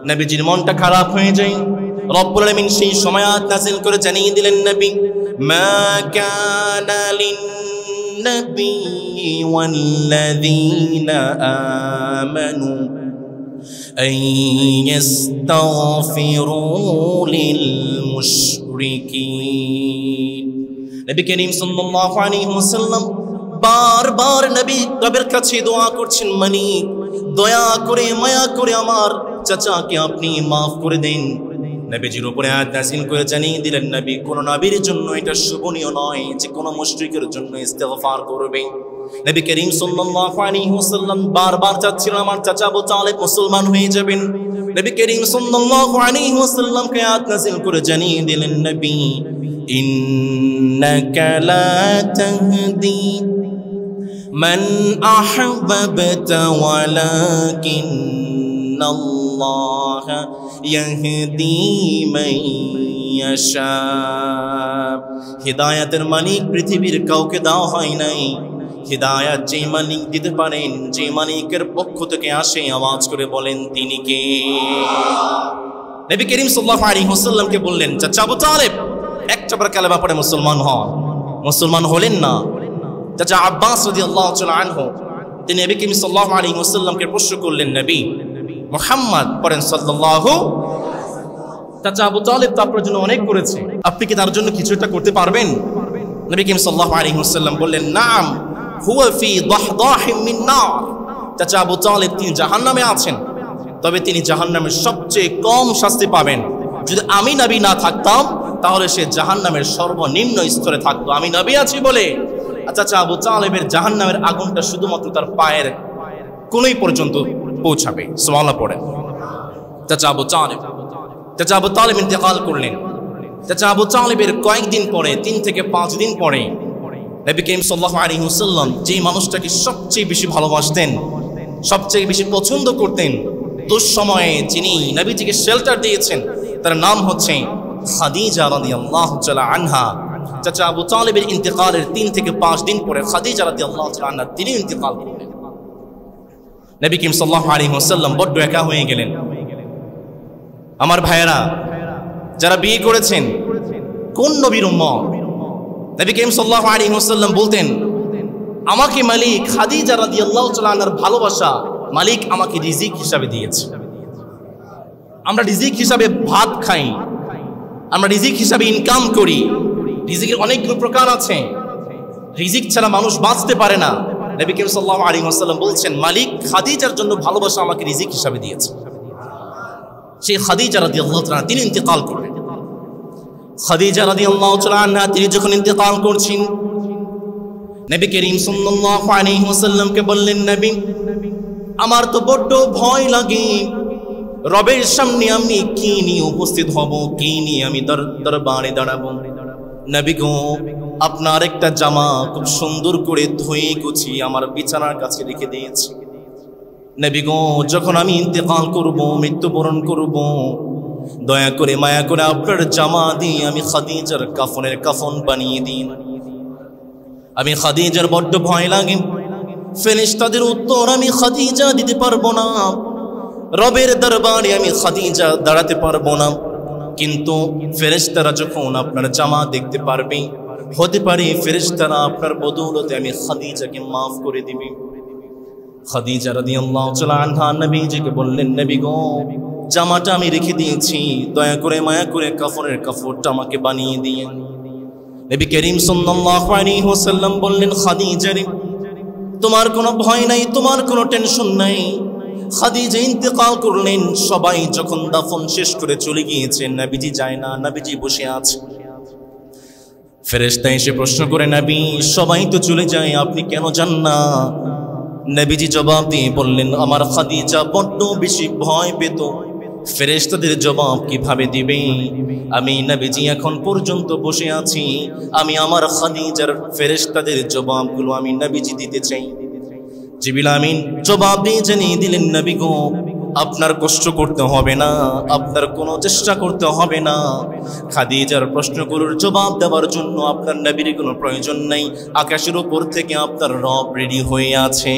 নবীজির মনটা খারাপ হয়ে যায়। রব্বুল আলামিন সেই সময় আয়াত নাযিল করে জানিয়ে দিলেন, নবী মা কানা লিন-নবী ওয়াল্লাযীনা আমানু আন ইস্তাগফিরু লিল-মুশরিকিন। নবী করিম সাল্লাল্লাহু আলাইহি ওয়াসাল্লাম বারবার নবী রবের কাছে দোয়া করছেন, মালিক দয়া করে মায়া করে আমার চাচাকে আপনি মাফ করে দেন। নবীজির উপরে আয়াত নাযিল করে জানিয়ে দিলেন, নবী কোন নবীর জন্য এটা শোভনীয় নয় যে কোন মুশরিকের জন্য ইস্তেগফার করবে। নবী করিম সাল্লাল্লাহু আলাইহি ওয়াসাল্লাম বারবার চাচ্ছিলেন আমার চাচা আবু তালেব মুসলমান হয়ে যাবেন। নবী করিম সাল্লাল্লাহু আলাইহি ওয়াসাল্লামকে আয়াত নাযিল করে জানিয়ে দিলেন, নবী ইন্নাকা লা তাহদি মান আহবাবতা ওয়ালাকিন্নাল্লাহা ইয়াহদি মান ইয়াশা। হিদায়াতের মালিক পৃথিবীর কাউকে দেওয়া হয় নাই। হিদায়াত যে মালিক দিতে পারেন, যে মালিকের পক্ষ থেকে আসে, আওয়াজ করে বলেন তিনি কে? নবী করিম সাল্লাল্লাহু আলাইহি ওয়াসাল্লামকে বললেন, চাচা আবু তালেব একটাবার কালেমা পড়ে মুসলমান হন। মুসলমান হলেন না। চাচা আব্বাস রাদিয়াল্লাহু তাআলা আনহু তিনি নবী করিম সাল্লাল্লাহু আলাইহি ওয়াসাল্লামকে প্রশ্ন করলেন, নবী মুহাম্মদ পড়েন সাল্লাল্লাহু। চাচা আবু তালেব তো আপনার জন্য অনেক করেছে, আপনি কি তার জন্য কিছু একটা করতে পারবেন? নবী করিম সাল্লাল্লাহু আলাইহি ওয়াসাল্লাম বললেন, নাম হুয়া ফি দাহদাহিম মিন নার। চাচা আবু তালেব তিনি জাহান্নামে আছেন, তবে তিনি জাহান্নামের সবচেয়ে কম শাস্তি পাবেন। যদি আমি নবী না থাকতাম তাহলে সে জাহান্নামের সর্বনিম্ন স্তরে থাকতো। আমি নবী আছি বলে চাচা আবু তালেবের জাহান্নামের আগুনটা শুধুমাত্র তার পায়ের কোনই পর্যন্ত পৌঁছাবে। সুবহানাল্লাহ পড়েন। চাচা আবু তালেব ইন্তেকাল করলেন। চাচা আবু তালেবের কয়েকদিন পরে, 3 থেকে 5 দিন পরে নবী করিম সাল্লাল্লাহু আলাইহি ওয়াসাল্লাম যে মানুষটাকে সবচেয়ে বেশি ভালোবাসতেন, সবচেয়ে বেশি পছন্দ করতেন, দুঃসময়ে যিনি নবীজিকে শেল্টার দিয়েছেন, তার নাম হচ্ছে খাদিজা রাদিয়াল্লাহু তাআলা আনহা। চাচা আবু তালেবের ইন্তেকালের 3 থেকে 5 দিন পরে খাদিজা রাদিয়াল্লাহু তাআলা আনহা তিনি ইন্তেকাল করলেন। নবী করিম সাল্লাল্লাহু আলাইহি ওয়াসাল্লাম বড্ড একা হয়ে গেলেন। আমার ভাইয়েরা, যারা বিয়ে করেছেন, কোন নবীর উম্মত? নবী করিম সাল্লাল্লাহু আলাইহি ওয়াসাল্লাম বলতেন, আমাকে মালিক খাদিজা রাদিয়াল্লাহু তাআলা আনহার ভালোবাসা মালিক আমাকে রিজিক হিসাবে দিয়েছে। আমরা রিজিক হিসাবে ভাত খাই, আমরা রিজিক হিসাবে ইনকাম করি। রিজিকের অনেকগুলো প্রকার আছে, রিজিক ছাড়া মানুষ বাঁচতে পারে না। নবী করিম সাল্লাল্লাহু আলাইহি ওয়াসাল্লাম বলছেন, মালিক খাদিজার জন্য ভালোবাসা আমাকে রিজিক হিসাবে দিয়েছে। সেই খাদিজা রাদিয়াল্লাহু তাআলা তিনি ইন্তেকাল করলেন। খাদিজা রাদিয়াল্লাহু তাআলা আনহা তিনি যখন ইন্তেকাল করছেন, নবী করিম সাল্লাল্লাহু আলাইহি ওয়াসাল্লামকে বললেন, নবী আমার তো বড্ড ভয় লাগে, রবের সামনে আমি কি নিয়ে উপস্থিত হব, কি নিয়ে আমি দরবারে দাঁড়াবো। নবী গো, আপনার একটা জামা খুব সুন্দর করে ধুয়ে গুছিয়ে আমার বিছানার কাছে রেখে দিয়েছি। নবী গো, যখন আমি ইন্তেকাল করব, মৃত্যুবরণ করব, দয়া করে মায়া করে আপনার জামা দিয়ে আমি খাদিজার কাফনের কাফন বানিয়ে দিন। আমি খাদিজার বড্ড ভয় লাগে, ফেরেশতাদের উত্তর আমি খাদিজা দিতে পারবো না, রবের দরবারে আমি খাদিজা দাঁড়াতে পারবো না। কিন্তু ফেরেশতারা যখন আপনার জামা দেখতে পারবে, হতে পারে ফেরেশতারা আপনার বদৌলতে আমি খাদিজাকে মাফ করে দিবে। খাদিজা রাদিয়াল্লাহু তাআলা আনহা নবীজিকে বললেন, নবী গো, জামাটা আমি রেখে দিয়েছি, দয়া করে মায়া করে কাফনের কাপড়টা আমাকে বানিয়ে দিন। নবী করিম সাল্লাল্লাহু আলাইহি ওয়াসাল্লাম বললেন, খাদিজা রে, তোমার কোনো ভয় নাই, তোমার কোনো টেনশন নাই। খাদিজা ইন্তেকাল করলেন। সবাই যখন দাফন শেষ করে চলে গিয়েছেন, নবীজি যায় না, নবীজি বসে আছে। ফেরেশতা এসে প্রশ্ন করে, নবী সবাই তো চলে যায়, আপনি কেন যান না? নবীজি জবাব দিয়ে বললেন, আমার খাদিজা বড্ড বেশি ভয় পেত। ফেরেশতাদের জবাব কিভাবে দিবে? আমি নবীজি এখন পর্যন্ত বসে আছি, আমি আমার খাদিজার ফেরেশতাদের জবাবগুলো আমি নবীজি দিতে চাই। জিবরিল আমিন জবাব দিয়ে জানিয়ে দিলেন, নবী গো, আপনার কষ্ট করতে হবে না, আপনার কোনো চেষ্টা করতে হবে না। খাদিজার প্রশ্নগুলোর জবাব দেওয়ার জন্য আপনার নবীর কোনো প্রয়োজন নেই। আকাশের উপর থেকে আপনার রব রেডি হয়ে আছে।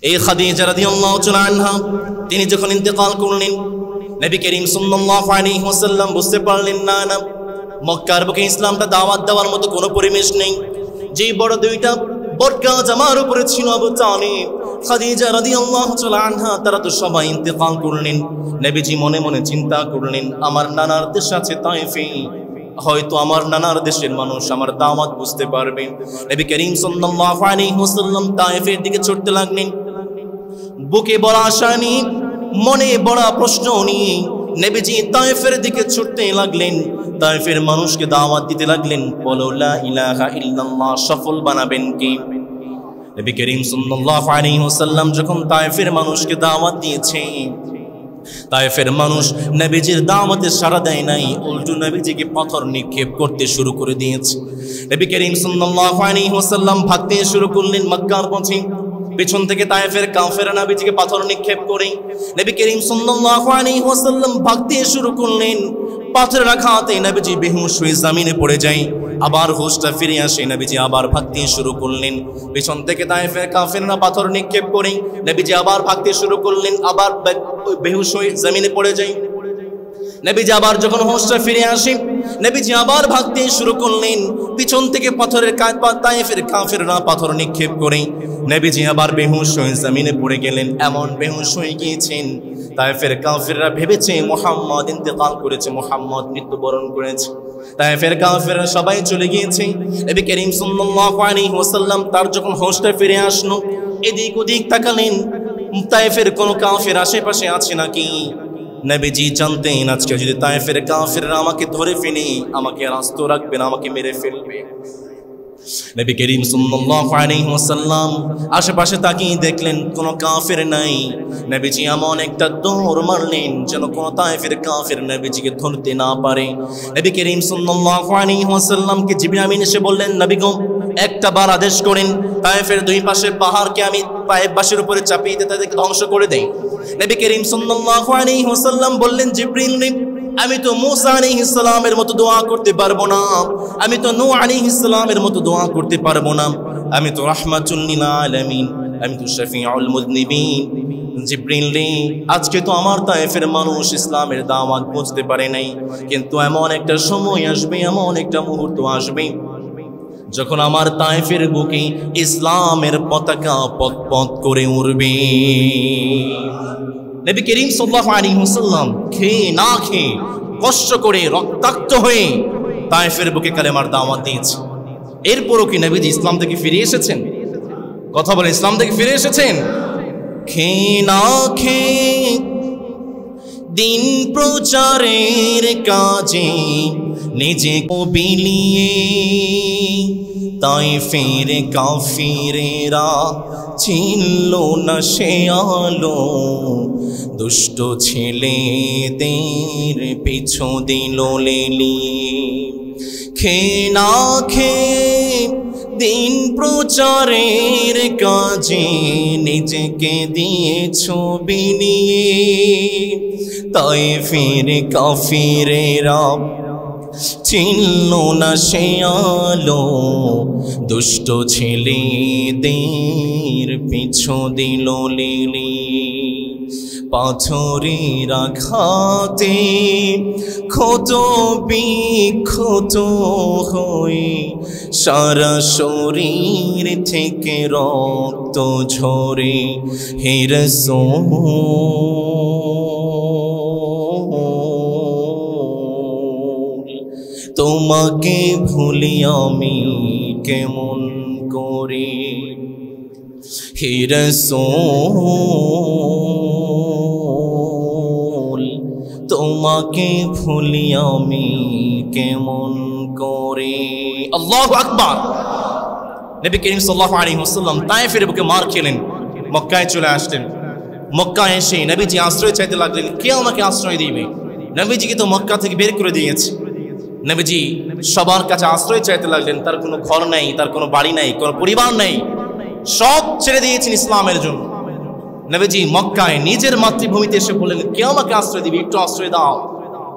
এই খাদিজা রাদিয়াল্লাহু তাআলা আনহা তিনি যখন ইন্তেকাল করলেন, নবী করিম সাল্লাল্লাহু আলাইহি ওয়াসাল্লাম বুঝতে পারলেন না, মক্কার বুকে ইসলামটা দাওয়াত দেওয়ার মতো কোনো পরিবেশ নেই। যেই বড় দুইটা বরগাছ আমার উপরে ছিল, আবু তালিব, খাদিজা রাদিয়াল্লাহু তাআলা আনহা, তারা তো সবাই ইন্তেকাল করলেন। নবীজি মনে মনে চিন্তা করলেন, আমার নানার দেশ আছে তায়েফে, হয়তো আমার নানার দেশের মানুষ আমার দাওয়াত বুঝতে পারবে। নবী করিম সাল্লাল্লাহু আলাইহি ওয়াসাল্লাম তায়েফের দিকে ছুটতে লাগলেন। বুকে বড় আশা নিয়ে, মনে বড় প্রশ্ন নিয়ে নবীজি তায়েফের দিকে ছুটতে লাগলেন। তায়েফের মানুষকে দাওয়াত দিতে লাগলেন, বলো লা ইলাহা ইল্লাল্লাহ সফল বানাবেন কি? নবী করিম সাল্লাল্লাহু আলাইহি ওয়াসাল্লাম যখন তায়েফের মানুষকে দাওয়াত দিয়েছে, তায়েফের মানুষ নবীজির দাওয়াতে সাড়া দেয় নাই, উল্টো নবীজিকে পাথর নিক্ষেপ করতে শুরু করে দিয়েছে। নবী করিম সাল্লাল্লাহু আলাইহি ওয়াসাল্লাম ভাগতে শুরু করলেন মক্কার পথে। পেছন থেকে তায়েফের কাফেররা নবীজিকে পাথর নিক্ষেপ করে নবী করিম সাল্লাল্লাহু আলাইহি ওয়াসাল্লাম ভাগতে শুরু করলেন। পাথরের আঘাতে নবীজি বেহুশ হয়ে জমিনে পড়ে যায়। আবার হুশটা ফিরে আসে, নবীজি আবার ভাগতে শুরু করলেন। পেছন থেকে তায়েফের কাফেররা পাথর নিক্ষেপ করে নবীজি আবার ভাগতে শুরু করলেন। আবার বেহুশ হয়ে জমিনে পড়ে যায়। নবীজি আবার যখন হুশটা ফিরে আসে, নবীজি আবার ভাগতে শুরু করলেন। পিছন থেকে পাথরের তায়েফের কাফেররা পাথর নিক্ষেপ করে নবীজি আবার বেহুশ হয়ে জমিনে পড়ে গেলেন। এমন বেহুশ হয়ে গিয়েছেন, তায়েফের কাফেররা ভেবেছে মুহাম্মদ ইন্তেকাল করেছে, মুহাম্মদ মৃত্যুবরণ করেছে। তায়েফের কাফেররা সবাই চলে গিয়েছে। নবী করিম সাল্লাল্লাহু আলাইহি ওয়াসাল্লাম তার যখন হুশটা ফিরে আসলো, এদিক ওদিক তাকালেন, তায়েফের কোনো কাফের আশেপাশে আছে নাকি। নবীজি জানতেন আজকে যদি তায়েফের কাফেররা আমাকে ধরে ফেলে, আমাকে রাস্তা রাখবে না, আমাকে মেরে ফেলবে। নবী করিম সাল্লাল্লাহু আলাইহি ওয়াসাল্লাম আশেপাশে তাকিয়ে দেখলেন কোনো কাফের নাই। নবীজি এমন একটা দৌড় মারলেন যেন কোনো তায়েফের কাফের নবীজিকে ধরতে না পারে। নবী করিম সাল্লাল্লাহু আলাইহি ওয়াসাল্লামকে জিবরিল আমিন এসে বললেন, নবী গো, একটা বার আদেশ করেন, তায়েফের দুই পাশে পাহাড়কে আমি তায়েফবাসীর উপরে চাপিয়ে দিয়ে তাদেরকে ধ্বংস করে দেই। নবী করিম সাল্লাল্লাহু আলাইহি ওয়াসাল্লাম বললেন, জিবরিল, আমি তো মুসা আলাইহিস সালামের মতো দোয়া করতে পারবো না, আমি তো নূহ আলাইহিস সালামের মতো দোয়া করতে পারবো না, আমি তো রাহমাতুল লিল আলামিন, আমি তো শাফিউল মুযনিবিন। জিবরিল রে, আজকে তো আমার তায়েফের মানুষ ইসলামের দাওয়াত বুঝতে পারে নাই, কিন্তু এমন একটা সময় আসবে, এমন একটা মুহূর্ত আসবে যখন আমার তায়েফের বুকে ইসলামের পতাকা পতপত করে উড়বে। নবী করিম সাল্লাল্লাহু আলাইহি ওয়াসাল্লাম খেয়ে না খেয়ে কষ্ট করে রক্তাক্ত হয়ে তায়েফের বুকে কালেমার দাওয়াত দিয়েছে। এরপরও কি নবীজি ইসলাম থেকে ফিরে এসেছেন? কথা বলে, ইসলাম থেকে ফিরে এসেছেন? খেয়ে না খেয়ে দিন প্রচারের কাজে নিজেকে বিলিয়ে তায়েফের কাফিরেরা চিনল না সে আলো, দুষ্ট ছেলেদের পিছু দিল লেলিয়ে। খেয়ে না খেয়ে দিন প্রচারের কাজে নিজেকে দিয়েছ বিলিয়ে, তায়েফের কাফিরেরা চিনল না সে আলো, দুষ্ট ছেলেদের পিছু দিল লিলি। পাথরের আঘাতে ক্ষত বিক্ষত হয়ে সারা শরীর থেকে রক্ত ঝরে। হে রাসূল, তোমাকে ভুলি আমি কেমন করে। হে রাসূল, তোমাকে ভুলি আমি কেমন করে। আল্লাহু আকবার। নবী করিম সাল্লাল্লাহু আলাইহি ওয়াসাল্লাম তায়েফের বুকে মার খেলেন, মক্কায় চলে আসলেন। মক্কায় এসে নবীজি আশ্রয় চাইতে লাগলেন, কে আমাকে আশ্রয় দিবে? নবীজিকে তো মক্কা থেকে বের করে দিয়েছে। নবীজি সবার কাছে আশ্রয় চাইতে লাগলেন। তার কোনো ঘর নাই, তার কোনো বাড়ি নাই, কোনো পরিবার নাই, সব ছেড়ে দিয়েছেন ইসলামের জন্য। নবীজি মক্কায় নিজের মাতৃভূমিতে এসে বললেন, কে আমাকে আশ্রয় দিবে? একটু আশ্রয় দাও,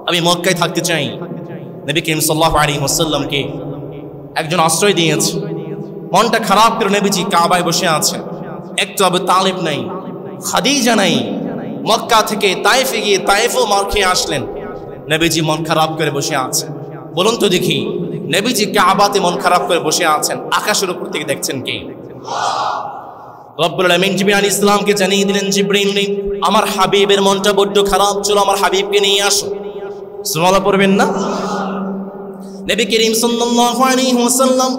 আমি মক্কায় থাকতে চাই। নবী করিম সাল্লাল্লাহু আলাইহি ওয়াসাল্লামকে একজন আশ্রয় দিয়েছে। মনটা খারাপ করে নবীজি কাবায় বসে আছেন। একটু আবু তালেব নাই, খাদিজা নাই। মক্কা থেকে তায়েফে গিয়ে তায়েফও মার খেয়ে আসলেন। নবীজি মন খারাপ করে বসে আছেন। বলুন তো দেখি, নবীজি কাবাতে মন খারাপ করে বসে আছেন, আকাশের উপর থেকে দেখছেন কে? রব্বুল আলামিন জিবরিল আলাইহিস সালামকে জানিয়ে দিলেন, জিবরিল, আমার হাবিবের মনটা বড্ড খারাপ, চলো আমার হাবিবকে নিয়ে আসো। সুবহানাল্লাহ পড়বেন না? নবী করিম সাল্লাল্লাহু আলাইহি ওয়াসাল্লাম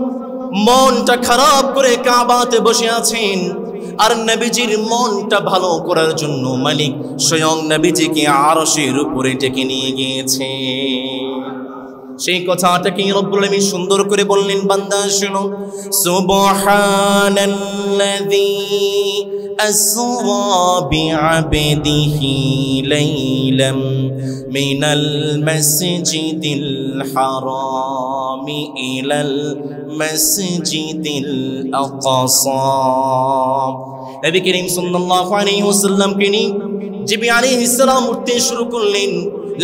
মনটা খারাপ করে কাবাতে বসে আছেন। আর নবীজির মনটা ভালো করার জন্য মালিক স্বয়ং নবীজিকে আরশের উপরে ডেকে নিয়ে গিয়েছে। সেই কথাটাকে রব্বুল আলামিন সুন্দর করে বললেন, বান্দা শোনো, সুবহানাল্লাযী আসরা বিআবদিহি লাইলাম মিনাল মাসজিদিল হারামি ইলাল মাসজিদিল আকসা। নবী করিম সাল্লাল্লাহু আলাইহি ওয়াসাল্লামকে নিয়ে জিবরিল আলাইহিস সালাম উঠতে শুরু করলেন।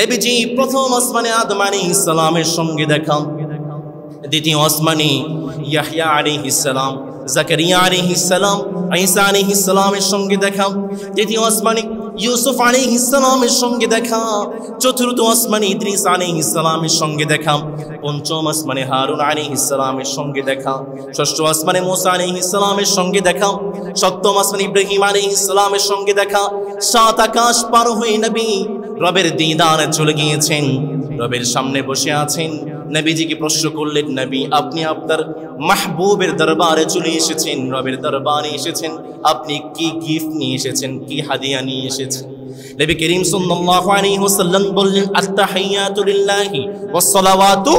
নবীজি প্রথম আসমানে আদম আলাইহিস সালামের সঙ্গে দেখা, দ্বিতীয় আসমানে ইয়াহইয়া আলাইহিস সালাম, জাকারিয়া আলাইহিস সালাম, ঈসা আলাইহিস সালামের সঙ্গে দেখা, তৃতীয় আসমানে ইউসুফ আলাইহিস সালামের সঙ্গে দেখা, চতুর্থ আসমানে ইদ্রিস আলাইহিস সালামের সঙ্গে দেখা, পঞ্চম আসমানে হারুন আলাইহিস সালামের সঙ্গে দেখা, ষষ্ঠ আসমানে মুসা আলাইহিস সালামের সঙ্গে দেখা, সপ্তম আসমানে ইব্রাহিম আলাইহিস সালামের সঙ্গে দেখা। সাত আকাশ পার হয়ে নবী রবের দিদারে চলে গিয়েছেন, রবের সামনে বসে আছেন। নবীজিকে প্রশ্ন করলেন, নবী আপনি আপনার মাহবুবের দরবারে চলে এসেছেন, রবের দরবারে এসেছেন, আপনি কি গিফট নিয়ে এসেছেন, কি হাদিয়া নিয়ে এসেছেন? নবী করিম সাল্লাল্লাহু আলাইহি ওয়াসাল্লাম বললেন, আত-তাহিয়াতু লিল্লাহি ওয়াস সালাওয়াতু।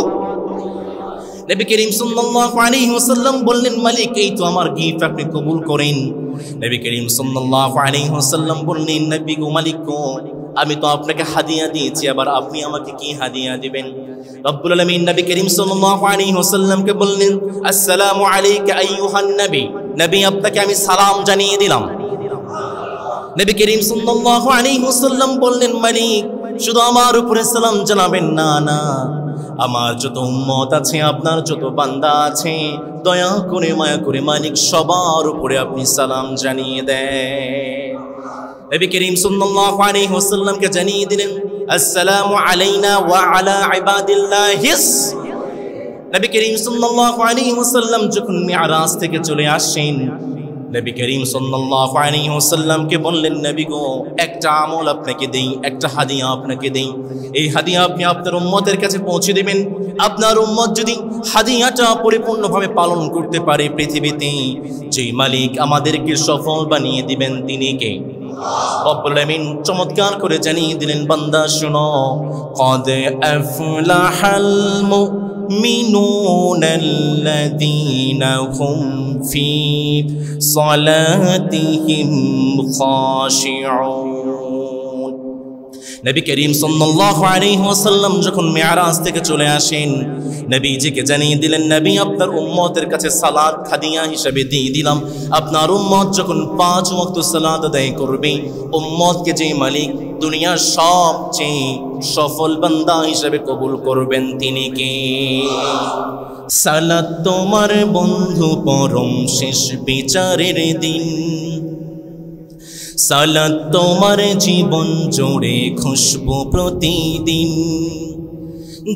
নবী করিম সাল্লাল্লাহু আলাইহি ওয়াসাল্লাম বললেন, মালিক এই তো আমার গিফট, আপনি কবুল করেন। নবী করিম সাল্লাল্লাহু আলাইহি ওয়াসাল্লাম বললেন, নবী গো, মালিক গো, আমি তো আপনাকে হাদিয়া দিয়েছি, আবার আপনি আমাকে কি হাদিয়া দিবেন? রব্বুল আলামিন নবী করিম সাল্লাল্লাহু আলাইহি ওয়াসাল্লামকে বললেন, আসসালামু আলাইকা আইয়ুহান নবী, নবী আপনাকে আমি সালাম জানিয়ে দিলাম। নবী করিম সাল্লাল্লাহু আলাইহি ওয়াসাল্লাম বললেন, মালিক শুধু আমার উপরে সালাম জানাবেন না, না, আমার যত উম্মত আছে, আপনার যত বান্দা আছে, দয়া করে মায়া করে মালিক সবার উপরে আপনি সালাম জানিয়ে দেন। নবী করিম সাল্লাল্লাহু আলাইহি ওয়াসাল্লামকে জানিয়ে দিলেন, আসসালামু আলাইনা ওয়া আলা ইবাদিল্লাহিস। নবী করিম সাল্লাল্লাহু আলাইহি ওয়াসাল্লাম যখন মিরাজ থেকে চলে আসেন, নবী করিম সাল্লাল্লাহু আলাইহি ওয়াসাল্লামকে বললেন, নবী গো, একটা আমল আপনাকে দেই, একটা হাদিয়া আপনাকে দেই, এই হাদিয়া আপনি আপনার উম্মতের কাছে পৌঁছে দিবেন। আপনার উম্মত যদি হাদিয়াটা পরিপূর্ণভাবে পালন করতে পারে, পৃথিবীতে যেই মালিক আমাদেরকে সফল বানিয়ে দিবেন তিনি কে? রব্বুল আলামিন চমৎকার করে জানিয়ে দিলেন, বান্দা শুনো, قد أفلح المؤمنون الذين هم في صلاتهم خاشعون। নবী করিম সাল্লাল্লাহু আলাইহি ওয়াসাল্লাম যখন মিরাজ থেকে চলে আসেন, নবীজিকে জানিয়ে দিলেন, নবী আপনার উম্মতের কাছে সালাত হাদিয়া হিসেবে দিয়ে দিলাম। আপনার উম্মত যখন 5 ওয়াক্ত সালাত আদায় করবে, উম্মতকে যে মালিক দুনিয়ার সবচেয়ে সফল বান্দা হিসেবে কবুল করবেন তিনি কে? সালাত তোমার বন্ধু পরম শেষ বিচারের দিন, সালাত তোমার জীবন জুড়ে খুশবু প্রতিদিন,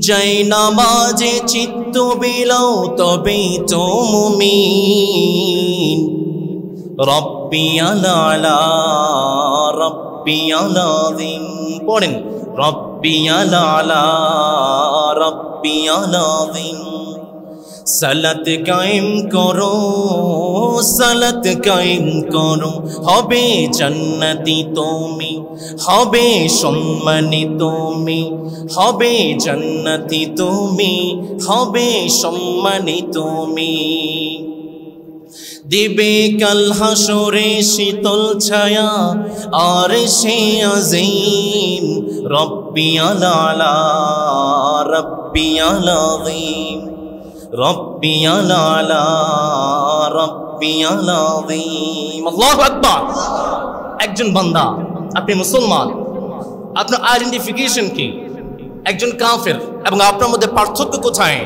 জয় নামাজে চিত্ত বিলাও তবেই তো মুমিন। রব্বি আলা রব্বি আলাযীম, পড়েন, রব্বি আলা রব্বি আলাযীম। সালাত কায়েম করো, সালাত কায়েম করো, হবে জান্নাতি তুমি, হবে সম্মানী তুমি, হবে জান্নাতি তুমি, হবে সম্মানী তুমি। দিবে কাল হাসরে শীতল ছায়া আর সে আজিম। রব্বি আলা রব্বি আলাযীম, রব্বি আলা রব্বি আলাযীম। আল্লাহু আকবার। একজন বান্দা, আপনি মুসলমান, আপনার আইডেন্টিফিকেশন কি? একজন কাফের এবং আপনার মধ্যে পার্থক্য কোথায়?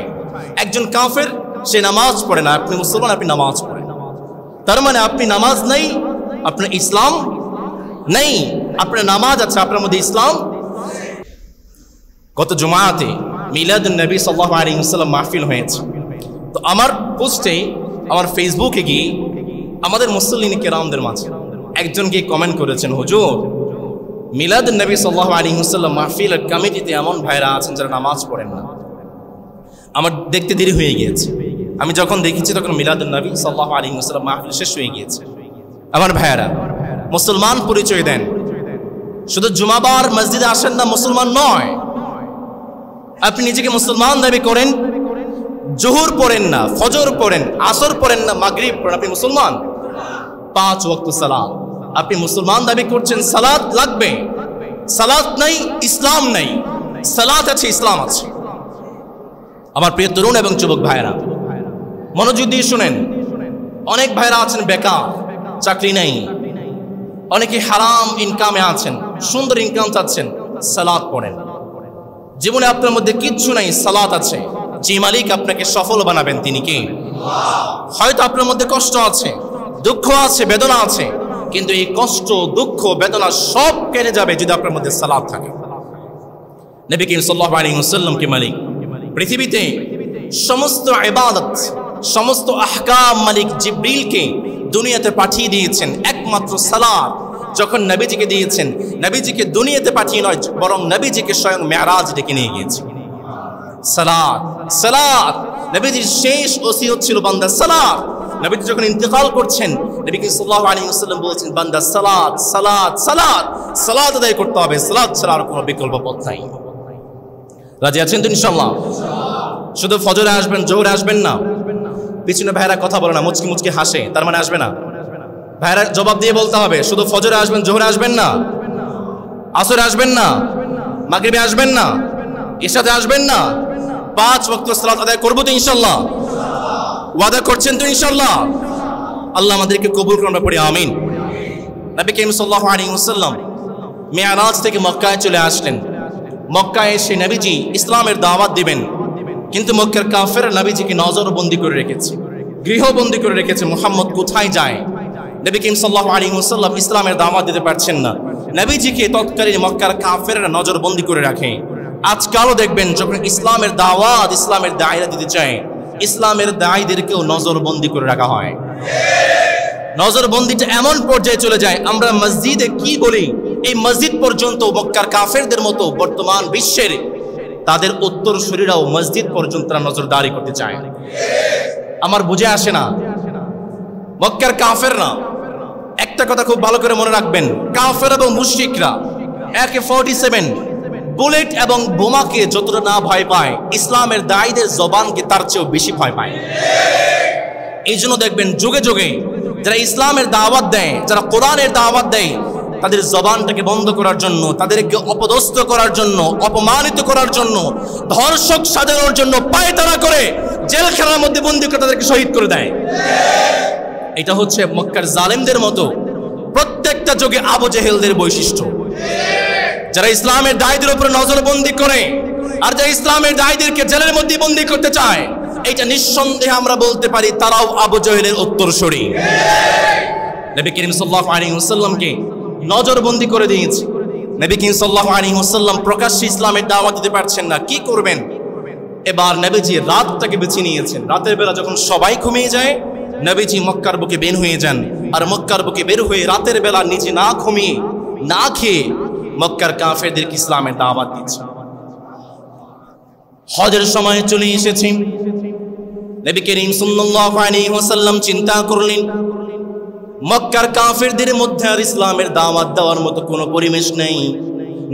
একজন কাফের সে নামাজ পড়ে না, আপনি মুসলমান, আপনি নামাজ পড়েন। তার মানে আপনি নামাজ নেই, আপনার ইসলাম নেই। আপনার নামাজ আছে, আপনার মধ্যে ইসলাম। গত জুমাতে মিলাদুন নবী সাল্লাল্লাহু আলাইহি ওয়াসাল্লাম মাহফিল হয়েছে। তো আমার পোস্টে, আমার ফেসবুকে গিয়ে আমাদের মুসল্লিন কেরামদের মাঝে একজন গিয়ে কমেন্ট করেছেন, হুজুর মিলাদুন নবী সাল্লাল্লাহু আলাইহি ওয়াসাল্লাম মাহফিলের কমিটিতে এমন ভাইরা আছেন যারা নামাজ পড়েন না। আমার দেখতে দেরি হয়ে গিয়েছে। আমি যখন দেখেছি তখন মিলাদুন নবী সাল্লাল্লাহু আলাইহি ওয়াসাল্লাম মাহফিল শেষ হয়ে গিয়েছে। আমার ভাইয়েরা, মুসলমান পরিচয় দেন, শুধু জুমাবার মসজিদে আসেন না মুসলমান নয়। আপনি নিজেকে মুসলমান দাবি করেন, জোহর পড়েন না, ফজর পড়েন, আসর পড়েন না, মাগরিব পড়েন, আপনি মুসলমান? 5 ওয়াক্ত সালাত আপনি মুসলমান দাবি করছেন, সালাত লাগবে। সালাত নাই, ইসলাম নাই। সালাত আছে, ইসলাম আছে। আমার প্রিয় তরুণ এবং যুবক ভাইরা, মনোযোগ দিয়ে শুনেন। অনেক ভাইরা আছেন বেকার, চাকরি নেই, অনেকে হারাম ইনকামে আছেন, সুন্দর ইনকাম চাচ্ছেন, সালাত পড়েন। জীবনে আপনার মধ্যে কিচ্ছু নাই, সালাত আছে। যে মালিক আপনাকে সফল বানাবেন তিনি কে? হয়তো আপনার মধ্যে কষ্ট আছে, দুঃখ আছে, বেদনা আছে, কিন্তু এই কষ্ট, দুঃখ, বেদনা সব কেটে যাবে যদি আপনার মধ্যে সালাত থাকে। নবী করিম সাল্লাল্লাহু আলাইহি ওয়াসাল্লাম কে মালিক, পৃথিবীতে সমস্ত ইবাদত, সমস্ত আহকাম মালিক জিবরিলকে দুনিয়াতে পাঠিয়ে দিয়েছেন একমাত্র সালাত। যখন নবীজিকে দিয়েছেন, নবীজিকে দুনিয়াতে পাঠিয়ে নয়, বরং নবীজিকে স্বয়ং মেরাজ ডেকে নিয়ে গিয়েছেন। সালাত, সালাত নবীজির শেষ ওসিয়ত ছিল বান্দা সালাত। নবীজি যখন ইন্তেকাল করছেন, নবী করিম সাল্লাল্লাহু আলাইহি ওয়াসাল্লাম বলেছেন, বান্দা সালাত, সালাত, সালাত, সালাত আদায় করতে হবে, সালাত ছাড়া আর কোনো বিকল্প পথ নাই। রাজি আছেন তো ইনশাআল্লাহ? শুধু ফজরে আসবেন, জোহরে আসবেন না। পিছনে ভাইরা কথা বলে না, মুচকি মুচকি হাসে, তার মানে আসবে না। ভাইরা জবাব দিয়ে বলতে হবে, শুধু ফজরে আসবেন, জোহরে আসবেন না, আসরে আসবেন না, মাগরিবে আসবেন না, ইশাতে আসবেন না। 5 ওয়াক্ত সালাত আদায় করবো তো ইনশাআল্লাহ? ওয়াদা করছেন তো ইনশাআল্লাহ? আল্লাহ আমাদেরকে কবুল করুন, পড়ি আমিন। নবী করিম সাল্লাল্লাহু আলাইহি ওয়াসাল্লাম মিরাজ থেকে মক্কায় চলে আসলেন। মক্কায় এসে নবীজি ইসলামের দাওয়াত দিবেন, কিন্তু মক্কার কাফেররা নবীজিকে নজরবন্দি করে রেখেছে, গৃহবন্দী করে রেখেছে। মুহাম্মদ কোথায় যায়? নবী করিম সাল্লাল্লাহু আলাইহি ওয়াসাল্লাম ইসলামের দাওয়াত দিতে পারছেন না। নবীজিকে তৎকালীন মক্কার কাফেররা নজরবন্দি করে রাখে। আজকালও দেখবেন যখন ইসলামের দাওয়াত, ইসলামের দায়রা দিতে চায়, ইসলামের দায়ীদেরকেও নজরবন্দি করে রাখা হয়। নজরবন্দিটা এমন পর্যায়ে চলে যায়, আমরা মসজিদে কি বলি, এই মসজিদ পর্যন্ত মক্কার কাফেরদের মতো বর্তমান বিশ্বের তাদের উত্তরসূরিরাও মসজিদ পর্যন্ত নজরদারি করতে চায়। আমার বুঝে আসে না, মক্কার কাফেররা, একটা কথা খুব ভালো করে মনে রাখবেন, কাফের এবং মুশরিকরা AK-47 বুলেট এবং বোমাকে যতটা না ভয় পায়, ইসলামের দায়ীদের জবানকে তার চেয়েও বেশি ভয় পায়। এই জন্য দেখবেন যুগে যুগে যারা ইসলামের দাওয়াত দেয়, যারা কোরআনের দাওয়াত দেয়, তাদের জবানটাকে বন্ধ করার জন্য, তাদেরকে অপদস্থ করার জন্য, অপমানিত করার জন্য, ধর্ষক সাজানোর জন্য পায়তারা করে জেলখানার মধ্যে বন্দী করে তাদেরকে শহীদ করে দেয়। এটা হচ্ছে মক্কার জালেমদের মতো প্রত্যেকটা যুগে আবু জেহেলদের বৈশিষ্ট্য। যারা ইসলামের দায়ীদের উপর নজরবন্দি করে আর যারা ইসলামের দায়ীদেরকে জেলের মধ্যে বন্দী করতে চায়, এটা নিঃসন্দেহে আমরা বলতে পারি তারাও আবু জেহেলের উত্তরসূরি। নবী করিম সাল্লাল্লাহু আলাইহি ওয়াসাল্লামকে নজরবন্দি করে দিয়েছে। নবী করিম সাল্লাল্লাহু আলাইহি ওয়াসাল্লাম প্রকাশ্যে ইসলামের দাওয়াত দিতে পারছেন না, কি করবেন? এবার নবীজি রাতটাকে বেছে নিয়েছেন। রাতের বেলা যখন সবাই ঘুমিয়ে যায়, নবীজি মক্কার বুকে বের হয়ে যান। আর মক্কার বুকে বের হয়ে রাতের বেলা নিজে না ঘুমিয়ে, না খেয়ে মক্কার কাফেরদেরকে ইসলামের দাওয়াত দিচ্ছে। হজের সময় চলে এসেছে। নবী করিম সাল্লাল্লাহু আলাইহি ওয়াসাল্লাম চিন্তা করলেন, মক্কার কাফেরদের মধ্যে আর ইসলামের দাওয়াত দেওয়ার মতো কোনো পরিবেশ নেই।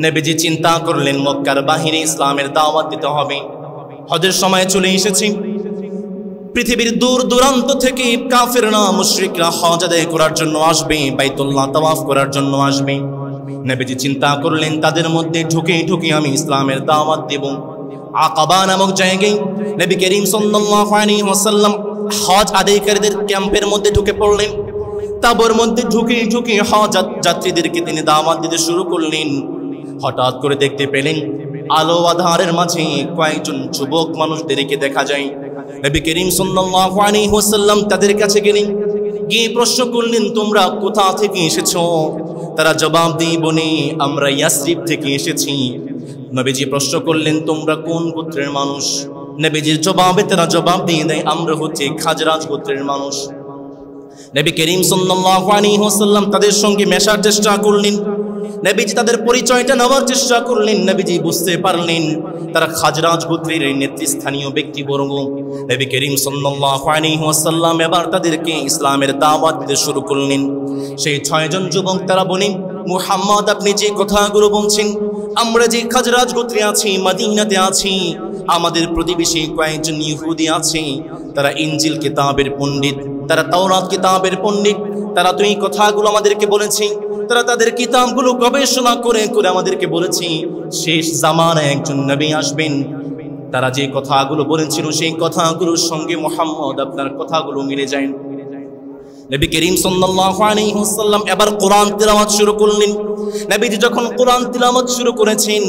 নবীজি চিন্তা করলেন মক্কার বাহিরে ইসলামের দাওয়াত দিতে হবে। হজের সময় চলে এসেছে। পৃথিবীর দূর দূরান্ত থেকে কাফেররা, মুশরিকরা হজ আদায় করার জন্য আসবে, বাইতুল্লাহ তাওয়াফ করার জন্য আসবে। নবীজি চিন্তা করলেন তাদের মধ্যে ঢুকে ঢুকে আমি ইসলামের দাওয়াত দেব। আকাবা নামক জায়গায় নবী করিম সাল্লাল্লাহু আলাইহি ওয়াসাল্লাম হজ আদায়কারীদের ক্যাম্পের মধ্যে ঢুকে পড়লেন। তাবর মধ্যে ঢুকে ঢুকে হজ যাত্রীদেরকে তিনি দাওয়াত দিতে শুরু করলেন। হঠাৎ করে দেখতে পেলেন আলো আধারের মাঝে কয়েকজন যুবক মানুষদেরকে দেখা যায়। নবী করিম সাল্লাল্লাহু আলাইহি ওয়াসাল্লাম তাদের কাছে গেলেন, গিয়ে প্রশ্ন করলেন, তোমরা কোথা থেকে এসেছো? তারা জবাব দিয়ে বলে, আমরা ইয়াসরিব থেকে এসেছি। নবীজি প্রশ্ন করলেন, তোমরা কোন গোত্রের মানুষ? নবীজির জবাবে তারা জবাব দিয়ে দেয়, আমরা হচ্ছে খাজরাজ গোত্রের মানুষ। নবী করিম সাল্লাল্লাহু আলাইহি ওয়াসাল্লাম তাদের সঙ্গে মেশার চেষ্টা করলেন। নবীজি তাদের পরিচয়টা নেওয়ার চেষ্টা করলেন। নবীজি বুঝতে পারলেন তারা খাজরাজ গোত্রের নেতৃস্থানীয় ব্যক্তিবর্গ। নবী করিম সাল্লাল্লাহু আলাইহি ওয়াসাল্লাম এবার তাদেরকে ইসলামের দাওয়াত দিতে শুরু করলেন। সেই 6 জন যুবক তারা বলেন, মুহাম্মদ আপনি যে কথাগুলো বলছেন আমরা যে খাজরাজ গোত্রে আছি, মদিনাতে আছি, আমাদের প্রতিবেশী কয়েকজন ইহুদি আছে, তারা ইনজিল কিতাবের পণ্ডিত, তারা তাওরাত কিতাবের পণ্ডিত, তারা তো এই কথাগুলো আমাদেরকে বলেছে, তারা তাদের কিতাবগুলো গবেষণা করে করে আমাদেরকে বলেছে শেষ জামানায় একজন নবী আসবেন। তারা যে কথাগুলো বলেছিল সেই কথাগুলোর সঙ্গে মুহাম্মদ আপনার কথাগুলো মিলে যায়। নবী করিম সাল্লাল্লাহু আলাইহি ওয়াসাল্লাম এবার কোরআন তিলাওয়াত শুরু করলেন। নবীজি যখন কোরআন তিলাওয়াত শুরু করেছেন,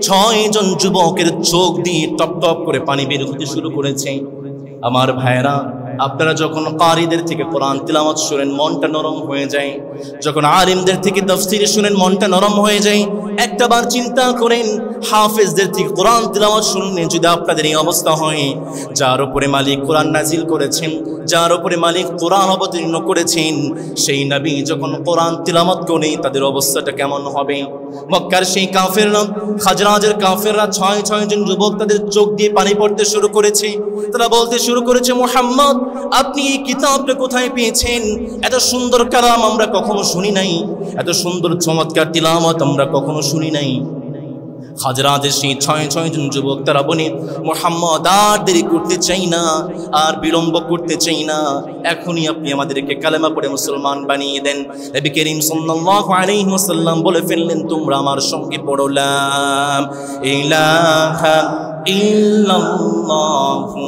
6 জন যুবকের চোখ দিয়ে টপ টপ করে পানি বের হতে শুরু করেছে। আমার ভাইরা, আপনারা যখন কারিদের থেকে কোরআন তিলাওয়াত শুনেন মনটা নরম হয়ে যায়, যখন আলিমদের থেকে তাফসীর শুনেন মনটা নরম হয়ে যায়। একটাবার চিন্তা করেন, হাফেজদের থেকে কোরআন তিলাওয়াত শুনলে যদি আপনাদের এই অবস্থা হয়, যার উপরে মালিক কোরআন নাজিল করেছেন, যার উপরে মালিক কোরআন অবতীর্ণ করেছেন, সেই নবী যখন কোরআন তিলাওয়াত করে তাদের অবস্থাটা কেমন হবে? মক্কার সেই কাফেররা, খাজরাজের কাফেররা 6 জন যুবক তাদের চোখ দিয়ে পানি পড়তে শুরু করেছে। তারা বলতে শুরু করেছে, মুহাম্মদ আপনি এই কিতাবটা কোথায় পেয়েছেন? এত সুন্দর কালাম আমরা কখনো শুনি নাই, এত সুন্দর চমৎকার তিলাওয়াত আমরা কখনো শুনি নাই। খাজরাজের সেই 6 জন যুবক তারা বলে, মুহাম্মদ আর দেরি করতে চাই না, আর বিলম্ব করতে চাই না, এখনই আপনি আমাদেরকে কালেমা পড়ে মুসলমান বানিয়ে দেন। নবী করিম সাল্লাল্লাহু আলাইহি ওয়াসাল্লাম বলে ফেললেন, তোমরা আমার সঙ্গে পড়ো লা ইলাহা ইল্লাল্লাহু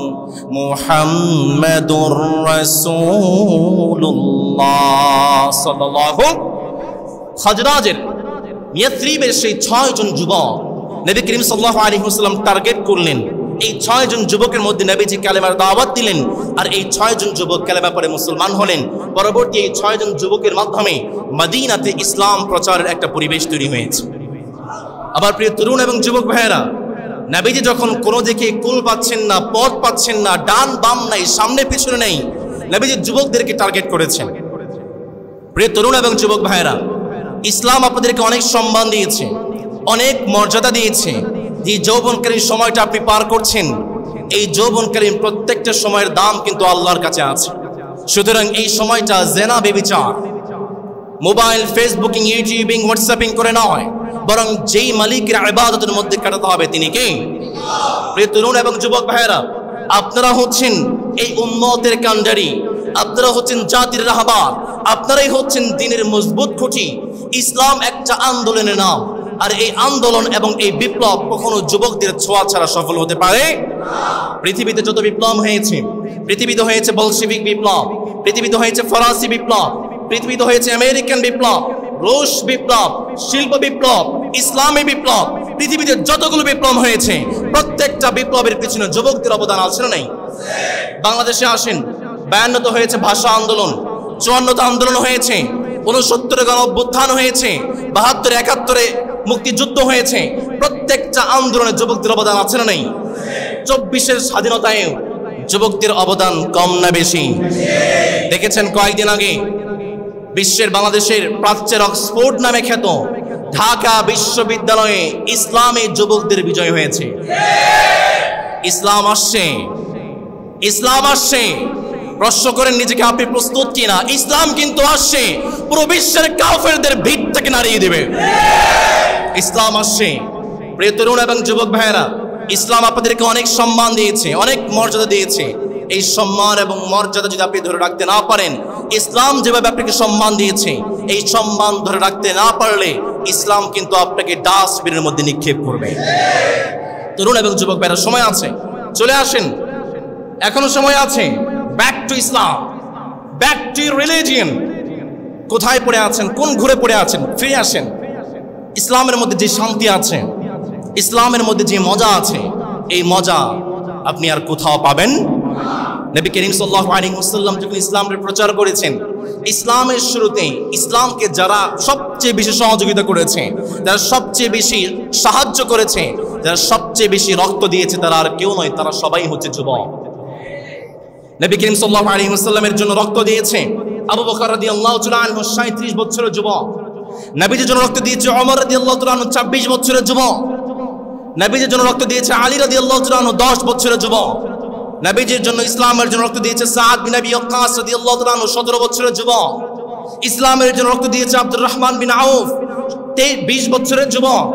মুহাম্মাদুর রাসূলুল্লাহ সাল্লাল্লাহু। খাজরাজের ইয়াসরিবের সেই 6 জন যুবক নবী করিম সাল্লাল্লাহু আলাইহি ওয়াসাল্লাম টার্গেট করলেন। এই 6 জন যুবকের মধ্যে নবীজি কালেমার দাওয়াত দিলেন, আর এই 6 জন যুবক কালেমা পড়ে মুসলমান হলেন। পরবর্তী এই 6 জন যুবকের মাধ্যমে মদিনাতে ইসলাম প্রচারের একটা পরিবেশ তৈরি হয়েছে। আবার প্রিয় তরুণ এবং যুবক ভাইয়েরা, নবীজি যখন কোনো দিকে কুল পাচ্ছেন না, পথ পাচ্ছেন না, ডান বাম নাই, সামনে পিছনে নেই, নবীজি যুবকদেরকে টার্গেট করেছেন। প্রিয় তরুণ এবং যুবক ভাইয়েরা, ইসলাম আপনাদেরকে অনেক সম্মান দিয়েছে, অনেক মর্যাদা দিয়েছে। যে যৌবনকালীন সময়টা আপনি পার করছেন, এই যৌবনকালীন প্রত্যেকটা সময়ের দাম কিন্তু আল্লাহর কাছে আছে। সুতরাং এই সময়টা জেনা, ব্যভিচার, মোবাইল, ফেসবুকিং, ইউটিউবিং, হোয়াটসঅ্যাপিং করে নয়, বরং যেই মালিকের ইবাদতের মধ্যে কাটাতে হবে তিনি কে? প্রিয় তরুণ এবং যুবক ভাইয়েরা, আপনারা হচ্ছেন এই উম্মতের কান্ডারি, আপনারা হচ্ছেন জাতির রাহবার, আপনারাই হচ্ছেন দ্বীনের মজবুত খুঁটি। ইসলাম একটা আন্দোলনের নাম, আর এই আন্দোলন এবং এই বিপ্লব কখনো যুবকদের ছোঁয়া ছাড়া সফল হতে পারে না। পৃথিবীতে যত বিপ্লব হয়েছে, পৃথিবীতে হয়েছে বলশেভিক বিপ্লব, পৃথিবীতে হয়েছে ফরাসি বিপ্লব, পৃথিবীতে হয়েছে আমেরিকান বিপ্লব, রুশ বিপ্লব, শিল্প বিপ্লব, ইসলামী বিপ্লব, পৃথিবীতে যতগুলো বিপ্লব হয়েছে প্রত্যেকটা বিপ্লবের পিছনে যুবকদের অবদান আছে না নাই? বাংলাদেশে আসেন, 52 হয়েছে ভাষা আন্দোলন, 54 আন্দোলন হয়েছে, 69 গণ অভ্যুত্থান হয়েছে, 72, 71 মুক্তিযুদ্ধ হয়েছে। প্রত্যেকটা আন্দোলনে যুবকদের অবদান আছে না নাই? 24-এর স্বাধীনতায় যুবকদের অবদান কম না বেশি? দেখেছেন কয়েকদিন আগে বিশ্বের, বাংলাদেশের প্রাচ্যের অক্সফোর্ড নামে খ্যাত ঢাকা বিশ্ববিদ্যালয়ে ইসলামী যুবকদের বিজয় হয়েছে। ইসলাম আসছে, ইসলাম আসছে। প্রশ্ন করেন নিজেকে, আপনি প্রস্তুত কিনা? ইসলাম কিন্তু আসছে, পুরো বিশ্বের কাফেরদের ভিত থেকে নাড়িয়ে দেবে। ইসলাম আসছে। প্রিয় তরুণ এবং যুবক ভাইয়েরা, ইসলাম আপনাদেরকে অনেক সম্মান দিয়েছে, অনেক মর্যাদা দিয়েছে। এই সম্মান এবং মর্যাদা যদি আপনি ধরে রাখতে না পারেন, ইসলাম যেভাবে আপনাকে সম্মান দিয়েছে এই সম্মান ধরে রাখতে না পারলে ইসলাম কিন্তু আপনাকে ডাস্টবিনের মধ্যে নিক্ষেপ করবে। তরুণ এবং যুবক ভাইয়েরা, সময় আছে, চলে আসেন, এখনো সময় আছে। Back to Islam, back to religion. কোথায় পড়ে আছেন, কোন ঘুরে পড়ে আছেন, ফিরে আসেন। ইসলামের মধ্যে যে শান্তি আছে, ইসলামের মধ্যে যে মজা আছে, এই মজা আপনি আর কোথাও পাবেন। নবী করিম সাল্লাল্লাহু আলাইহি ওয়াসাল্লাম যখন ইসলামের প্রচার করেছেন, ইসলামের শুরুতে ইসলামকে যারা সবচেয়ে বেশি সহযোগিতা করেছে, যারা সবচেয়ে বেশি সাহায্য করেছে, যারা সবচেয়ে বেশি রক্ত দিয়েছে, তারা আর কেউ নয়, তারা সবাই হচ্ছে যুবক। নবী করিম সাল্লাল্লাহু আলাইহি ওয়াসাল্লামের জন্য রক্ত দিয়েছে আবু বকর রাদিয়াল্লাহু তাআলা আনহু, 37 বছরের যুবক। নবীজির জন্য রক্ত দিয়েছে ওমর রাদিয়াল্লাহু তাআলা আনহু, 24 বছরের যুবক। নবীজির জন্য রক্ত দিয়েছে আলী রাদিয়াল্লাহু তাআলা আনহু, 10 বছরের যুবক। নবীজির জন্য, ইসলামের জন্য রক্ত দিয়েছে সাদ বিন আবি ওয়াক্কাস রাদিয়াল্লাহু তাআলা আনহু, 17 বছরের যুবক। ইসলামের জন্য রক্ত দিয়েছে আব্দুর রহমান বিন আউফ, 20 বছরের যুবক।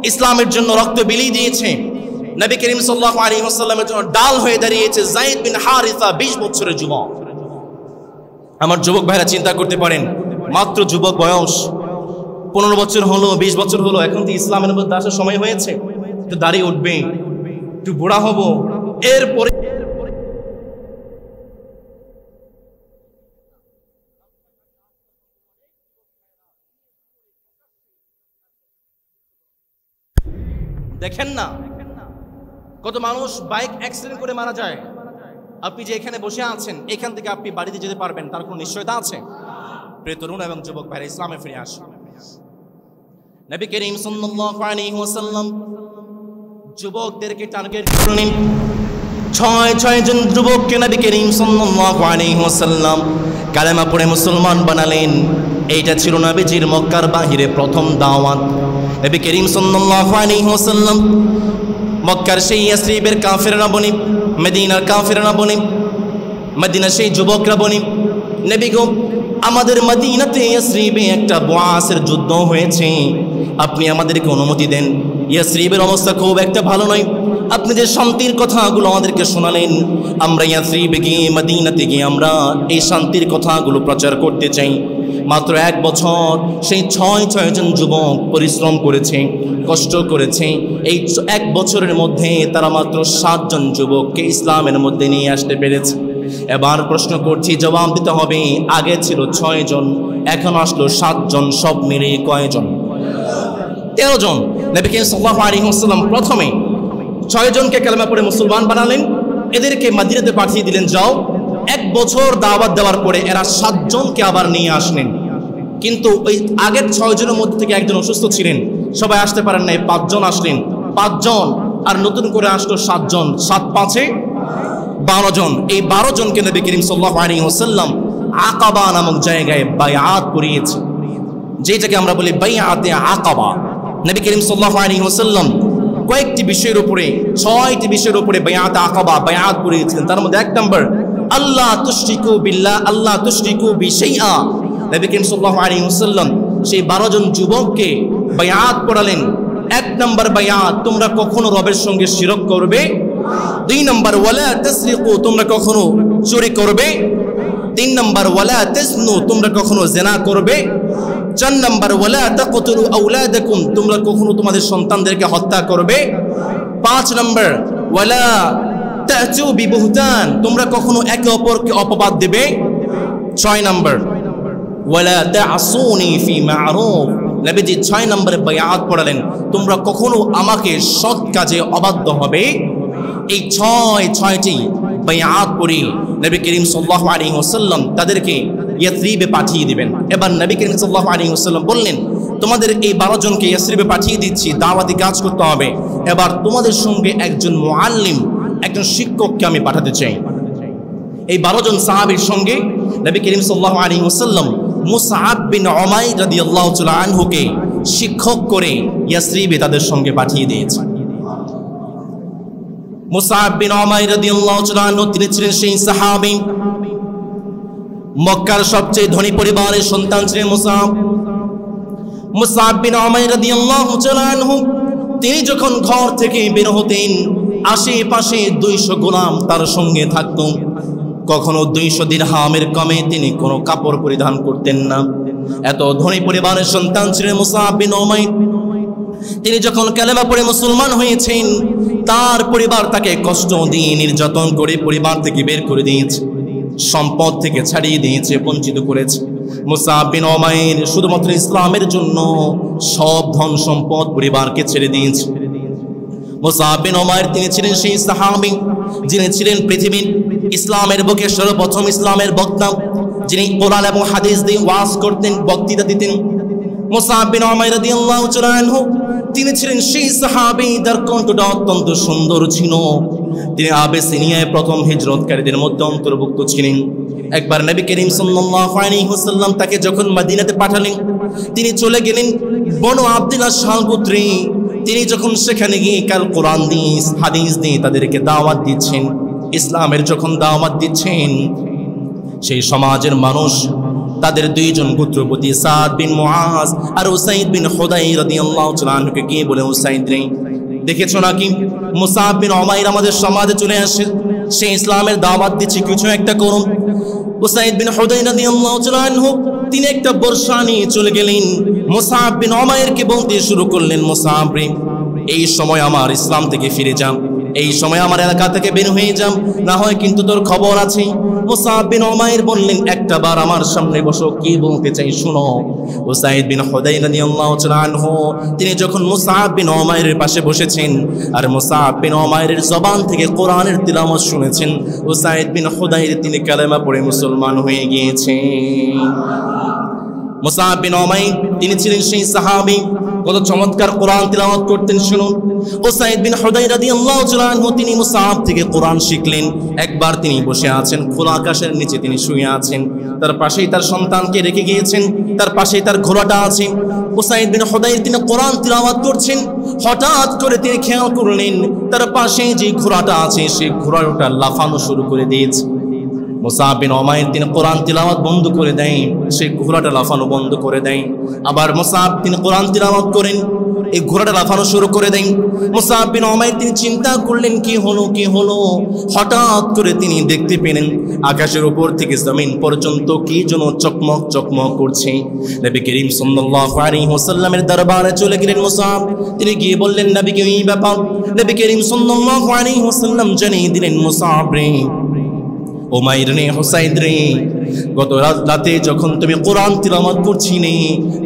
ইসলামের জন্য রক্ত বিলিয়ে দিয়েছে। নবী করিম সাল্লাল্লাহু আলাইহি ওয়াসাল্লামের জন্য ডাল হয়ে দাঁড়িয়েছে যায়েদ বিন হারিসা, 20 বছরের যুবক। আমার যুবক ভাইরা চিন্তা করতে পারেন, মাত্র যুবক বয়স, 15 বছর হলো, 20 বছর হলো, এখন তো ইসলামের মধ্যে আসার সময় হয়েছে, একটু দাঁড়িয়ে উঠবে, একটু বুড়া হব, এরপরে দেখেন না কত মানুষ বাইক অ্যাক্সিডেন্ট করে মারা যায়। আপনি যে এখানে বসে আছেন, এখান থেকে আপনি বাড়িতে যেতে পারবেন তার কোনো নিশ্চয়তা আছে? প্রিয় তরুণ এবং যুবক ভাইরা, ইসলামে ফিরে আসুন। নবী করিম সাল্লাল্লাহু আলাইহি ওয়াসাল্লাম যুবকদেরকে টার্গেট করলেন। 6 জন যুবককে নবী করিম সাল্লাল্লাহু আলাইহি ওয়াসাল্লাম কালেমা পড়ে মুসলমান বানালেন। এইটা ছিল নবীজির মক্কার বাহিরে প্রথম দাওয়াত। নবী করিম সাল্লাল্লাহু আলাইহি ওয়াসাল্লাম মক্কার সেই ইয়াসরিবের কাফেররা বনি, মদিনার কাফেররা বনি, মদিনার সেই যুবকরা বনি, নবী গো আমাদের মদিনাতে ইয়াসরিবে একটা বুআসের যুদ্ধ হয়েছে, আপনি আমাদেরকে অনুমতি দেন। ইয়াসরিবের অবস্থা খুব একটা ভালো নয়, আপনি যে শান্তির কথাগুলো আমাদেরকে শোনালেন, আমরা ইয়াসরিবে গিয়ে মদিনাতে গিয়ে আমরা এই শান্তির কথাগুলো প্রচার করতে চাই। মাত্র 1 বছর সেই 6 জন যুবক পরিশ্রম করেছে, কষ্ট করেছে। এই 1 বছরের মধ্যে তারা মাত্র 7 জন যুবককে ইসলামের মধ্যে নিয়ে আসতে পেরেছে। এবার প্রশ্ন করছি, জবাব দিতে হবে। আগে ছিল 6 জন, এখন আসলো 7 জন, সব মিলিয়ে কয়জন? 13 জন। নবী করিম সাল্লাল্লাহু আলাইহি ওয়াসাল্লাম প্রথমে 6 জনকে কালেমা পড়ে মুসলমান বানালেন, এদেরকে মদিনাতে পাঠিয়ে দিলেন, যাও। 1 বছর দাওয়াত দেওয়ার পরে এরা 7 জনকে আবার নিয়ে আসলেন। কিন্তু ওই আগের 6 জনের মধ্যে থেকে একজন অসুস্থ ছিলেন, সবাই আসতে পারেন নাই, 5 জন আসলেন। 5 জন আর নতুন করে আসলো 7 জন, 7 5 12 জন। এই 12 জনকে নবী করিম সাল্লাল্লাহু আলাইহি ওয়াসাল্লাম আকাবা নামক জায়গায় বায়াত করিয়েছে, যেটাকে আমরা বলি বাইআতে আকাবা। নবী করিম সাল্লাল্লাহু আলাইহি ওয়াসাল্লাম কয়েকটি বিষয়ের উপরে, 6টি বিষয়ের উপরে বায়াতে আকাবা বায়াত করিয়েছিলেন। তার মধ্যে 1 নম্বর, আল্লাহ তুশরিকু বিল্লাহ, আল্লাহ তুশরিকু বিশাইআ। নবী করিম সাল্লাল্লাহু আলাইহি ওয়াসাল্লাম সেই 12 জন যুবককে বায়াত করালেন। 1 নম্বর বায়াত, তোমরা কখনো রবের সঙ্গে শিরক করবে। 2 নম্বর, ওয়ালা তাসরিকু, তোমরা কখনো চুরি করবে। 3 নম্বর, ওয়ালা তাজনু, তোমরা কখনো জিনা করবে। 4 নম্বর, ওয়ালা তাকতুলু আওলাদাকুম, তোমরা কখনো তোমাদের সন্তানদেরকে হত্যা করবে। 5 নম্বর, ওয়ালা তা'তু বিবুহতান, তোমরা কখনো একে অপরকে অপবাদ দেবে। 6 নম্বর, ওয়ালা তা'সুনি ফি মা'রুফ, নবীজি 6 নম্বরে বায়াত পড়ালেন, তোমরা কখনো আমাকে সৎ কাজে অবাধ্য হবে। এই 6টি বায়াত পড়ে নবী করিম সাল্লাল্লাহু আলাইহি ওয়াসাল্লাম তাদেরকে ইয়াসরিবে পাঠিয়ে দিবেন। এবার নবী করিম সাল্লাল্লাহু আলাইহি ওয়াসাল্লাম বললেন, তোমাদের এই 12 জনকে ইয়াসরিবে পাঠিয়ে দিচ্ছি, দাওয়াতি কাজ করতে হবে। এবার তোমাদের সঙ্গে একজন মুআল্লিম, একজন শিক্ষককে আমি পাঠাতে চাই। এই 12 জন সাহাবীর সঙ্গে নবী করিম সাল্লাল্লাহু আলাইহি ওয়াসাল্লাম মুসআব বিন উমাইর রাদিয়াল্লাহু তাআলা আনহুকে শিক্ষক করে ইয়াসরিবে তাদের সঙ্গে পাঠিয়ে দিয়েছে। মুসআব বিন উমাইর রাদিয়াল্লাহু তাআলা আনহু তিনি ছিলেন সেই সাহাবী, মক্কার সবচেয়ে ধনী পরিবারের সন্তান ছিলেন মুসআব। মুসআব বিন উমাইর রাদিয়াল্লাহু তাআলা আনহু তিনি যখন ঘর থেকে বের হতেন, আশেপাশে 200 গোলাম তার সঙ্গে থাকত। কখনো 200 দিরহামের কমে তিনি কোনো কাপড় পরিধান করতেন না। এত ধনী পরিবারের সন্তান ছিলেন মুসআব বিন উমাইর। তিনি যখন কালেমা পড়ে মুসলমান হয়েছেন, তার পরিবার তাকে কষ্ট দিয়ে নির্যাতন করে পরিবার থেকে বের করে দিয়েছে, সম্পদ থেকে ছাড়িয়ে দিয়েছে, বঞ্চিত করেছে। মুসআব বিন উমাইর শুধুমাত্র ইসলামের জন্য সব ধন সম্পদ পরিবারকে ছেড়ে দিয়েছে। মুসআব বিন উমাইর তিনি ছিলেন সেই সাহাবী যিনি ছিলেন পৃথিবীর ইসলামের বুকে সর্বপ্রথম ইসলামের বক্তা, যিনি কোরআন এবং হাদিস দিয়ে ওয়াজ করতেন, বক্তৃতা দিতেন। মুসআব বিন উমাইর রাদিয়াল্লাহু তাআলা আনহু তিনি ছিলেন সেই সাহাবী যার কণ্ঠটা অত্যন্ত সুন্দর ছিল। তিনি আবেসিনিয়ায় প্রথম হিজরতকারীদের মধ্যে অন্তর্ভুক্ত ছিলেন। একবার নবী করিম সাল্লাল্লাহু আলাইহি ওয়াসাল্লাম তাকে যখন মদিনাতে পাঠালেন, তিনি চলে গেলেন বনু আব্দুল্লাহ শালগুত্রী। তিনি যখন সেখানে গিয়ে কাল কোরআন দিয়ে হাদিস দিয়ে তাদেরকে দাওয়াত দিচ্ছেন, ইসলামের যখন দাওয়াত দিচ্ছেন, সেই সমাজের মানুষ তাদের দুইজন গোত্রপতি সাদ বিন মুআজ আর উসাইদ বিন হুদাইর রাদিয়াল্লাহু তাআলা আনহুকে গিয়ে বলে, উসাইদ রে, দেখেছো নাকি মুসআব বিন উমাইর আমাদের সমাজে চলে আসে, সে ইসলামের দাওয়াত দিচ্ছে, কিছু একটা করুন। উসাইদ বিন হুদাইর রাদিয়াল্লাহু তাআলা আনহু তিনি একটা বর্শা নিয়ে চলে গেলেন, মুসআব বিন উমাইরকে বলতে শুরু করলেন, মুসআব রে, এই সময় আমার ইসলাম থেকে ফিরে যান, এই সময় আমার এলাকা থেকে বের হয়ে যান, না হয় কিন্তু তোর খবর আছে। মুসআব বিন উমাইর বললেন, একটা বার আমার সামনে বসো, কি বলতে চাই শুনো। উসাইদ বিন হুদাইর রাদিয়াল্লাহু তাআলা আনহু তিনি যখন মুসআব বিন উমাইরের পাশে বসেছেন আর মুসআব বিন উমাইরের জবান থেকে কোরআনের তিলাওয়াত শুনেছেন, উসাইদ বিন হুদাইর তিনি কালেমা পড়ে মুসলমান হয়ে গিয়েছেন। মুসআব বিন উমাইর তিনি ছিলেন সেই সাহাবী, কত চমৎকার কোরআন তিলাওয়াত করতেন শুনুন। উসাইদ বিন হুদাইর রাদিয়াল্লাহু তাআলা আনহু তিনি মুসআব থেকে কোরআন শিখলেন। একবার তিনি বসে আছেন, খোলা আকাশের নিচে তিনি শুয়ে আছেন, তার পাশেই তার সন্তানকে রেখে গিয়েছেন, তার পাশেই তার ঘোড়াটা আছে। উসাইদ বিন হুদাইর তিনি কোরআন তিলাওয়াত করছেন, হঠাৎ করে তিনি খেয়াল করলেন তার পাশে যে ঘোড়াটা আছে সেই ঘোড়াটা লাফানো শুরু করে দিয়েছে। মুসআব বিন উমাইর তিনি কোরআন তিলাওয়াত বন্ধ করে দেন, সেই ঘোড়াটা লাফানো বন্ধ করে দেন। আবার মুসআব তিনি কোরআন তিলাওয়াত করেন, এই ঘোড়াটা লাফানো শুরু করে দেন। মুসআব বিন উমাইর তিনি চিন্তা করলেন, কি হলো কি হলো। হঠাৎ করে তিনি দেখতে পেলেন আকাশের উপর থেকে জমিন পর্যন্ত কি যেন চকমক চকমক করছে। নবী করিম সাল্লাল্লাহু আলাইহি ওয়াসাল্লামের দরবারে চলে গেলেন মুসআব, তিনি গিয়ে বললেন, নবীকে এই ব্যাপার। নবী করিম সাল্লাল্লাহু আলাইহি ওয়াসাল্লাম জানিয়ে দিলেন, মুসআব রে, উমাইর রে, হুসাইন রে, গত রাতে যখন তুমি কোরআন তিলাওয়াত করছিলে,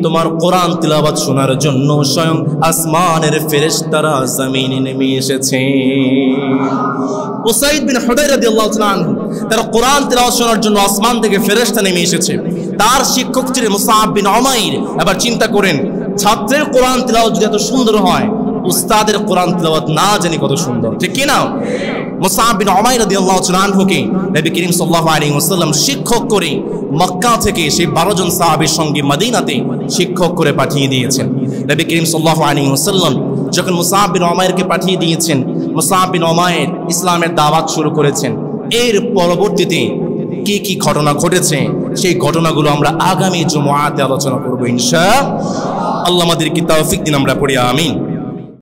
তোমার কোরআন তিলাওয়াত শোনার জন্য স্বয়ং আসমানের ফেরেশতারা জমিনে নেমে এসেছে। উসাইদ বিন হুদাইর রাদিয়াল্লাহু তাআলা আনহু তার কোরআন তিলাওয়াত শোনার জন্য আসমান থেকে ফেরেশতা নেমে এসেছে। তার শিক্ষক ছিলেন মুসআব বিন উমাইর। এবার চিন্তা করেন, ছাত্রের কোরআন তিলাওয়াত যদি এত সুন্দর হয়, উস্তাদের কোরআন তিলাওয়াত না জানি কত সুন্দর, ঠিক কি না? মুসআব বিন উমাইর রাদিয়াল্লাহু তাআলা আনহুকে নবী করিম সাল্লাল্লাহু আলাইহি ওয়াসাল্লাম শিক্ষক করে মক্কা থেকে সেই 12 জন সাহাবীর সঙ্গে মদিনাতে শিক্ষক করে পাঠিয়ে দিয়েছেন। নবী করিম সাল্লাল্লাহু আলাইহি ওয়াসাল্লাম যখন মুসআব বিন উমাইরকে পাঠিয়ে দিয়েছেন, মুসআব বিন উমাইর ইসলামের দাওয়াত শুরু করেছেন। এর পরবর্তীতে কি কি ঘটনা ঘটেছে সেই ঘটনাগুলো আমরা আগামী জুমআতে আলোচনা করব ইনশাআল্লাহ। আল্লাহ আমাদেরকে তৌফিক দিন, আমরা পড়ি আমিন।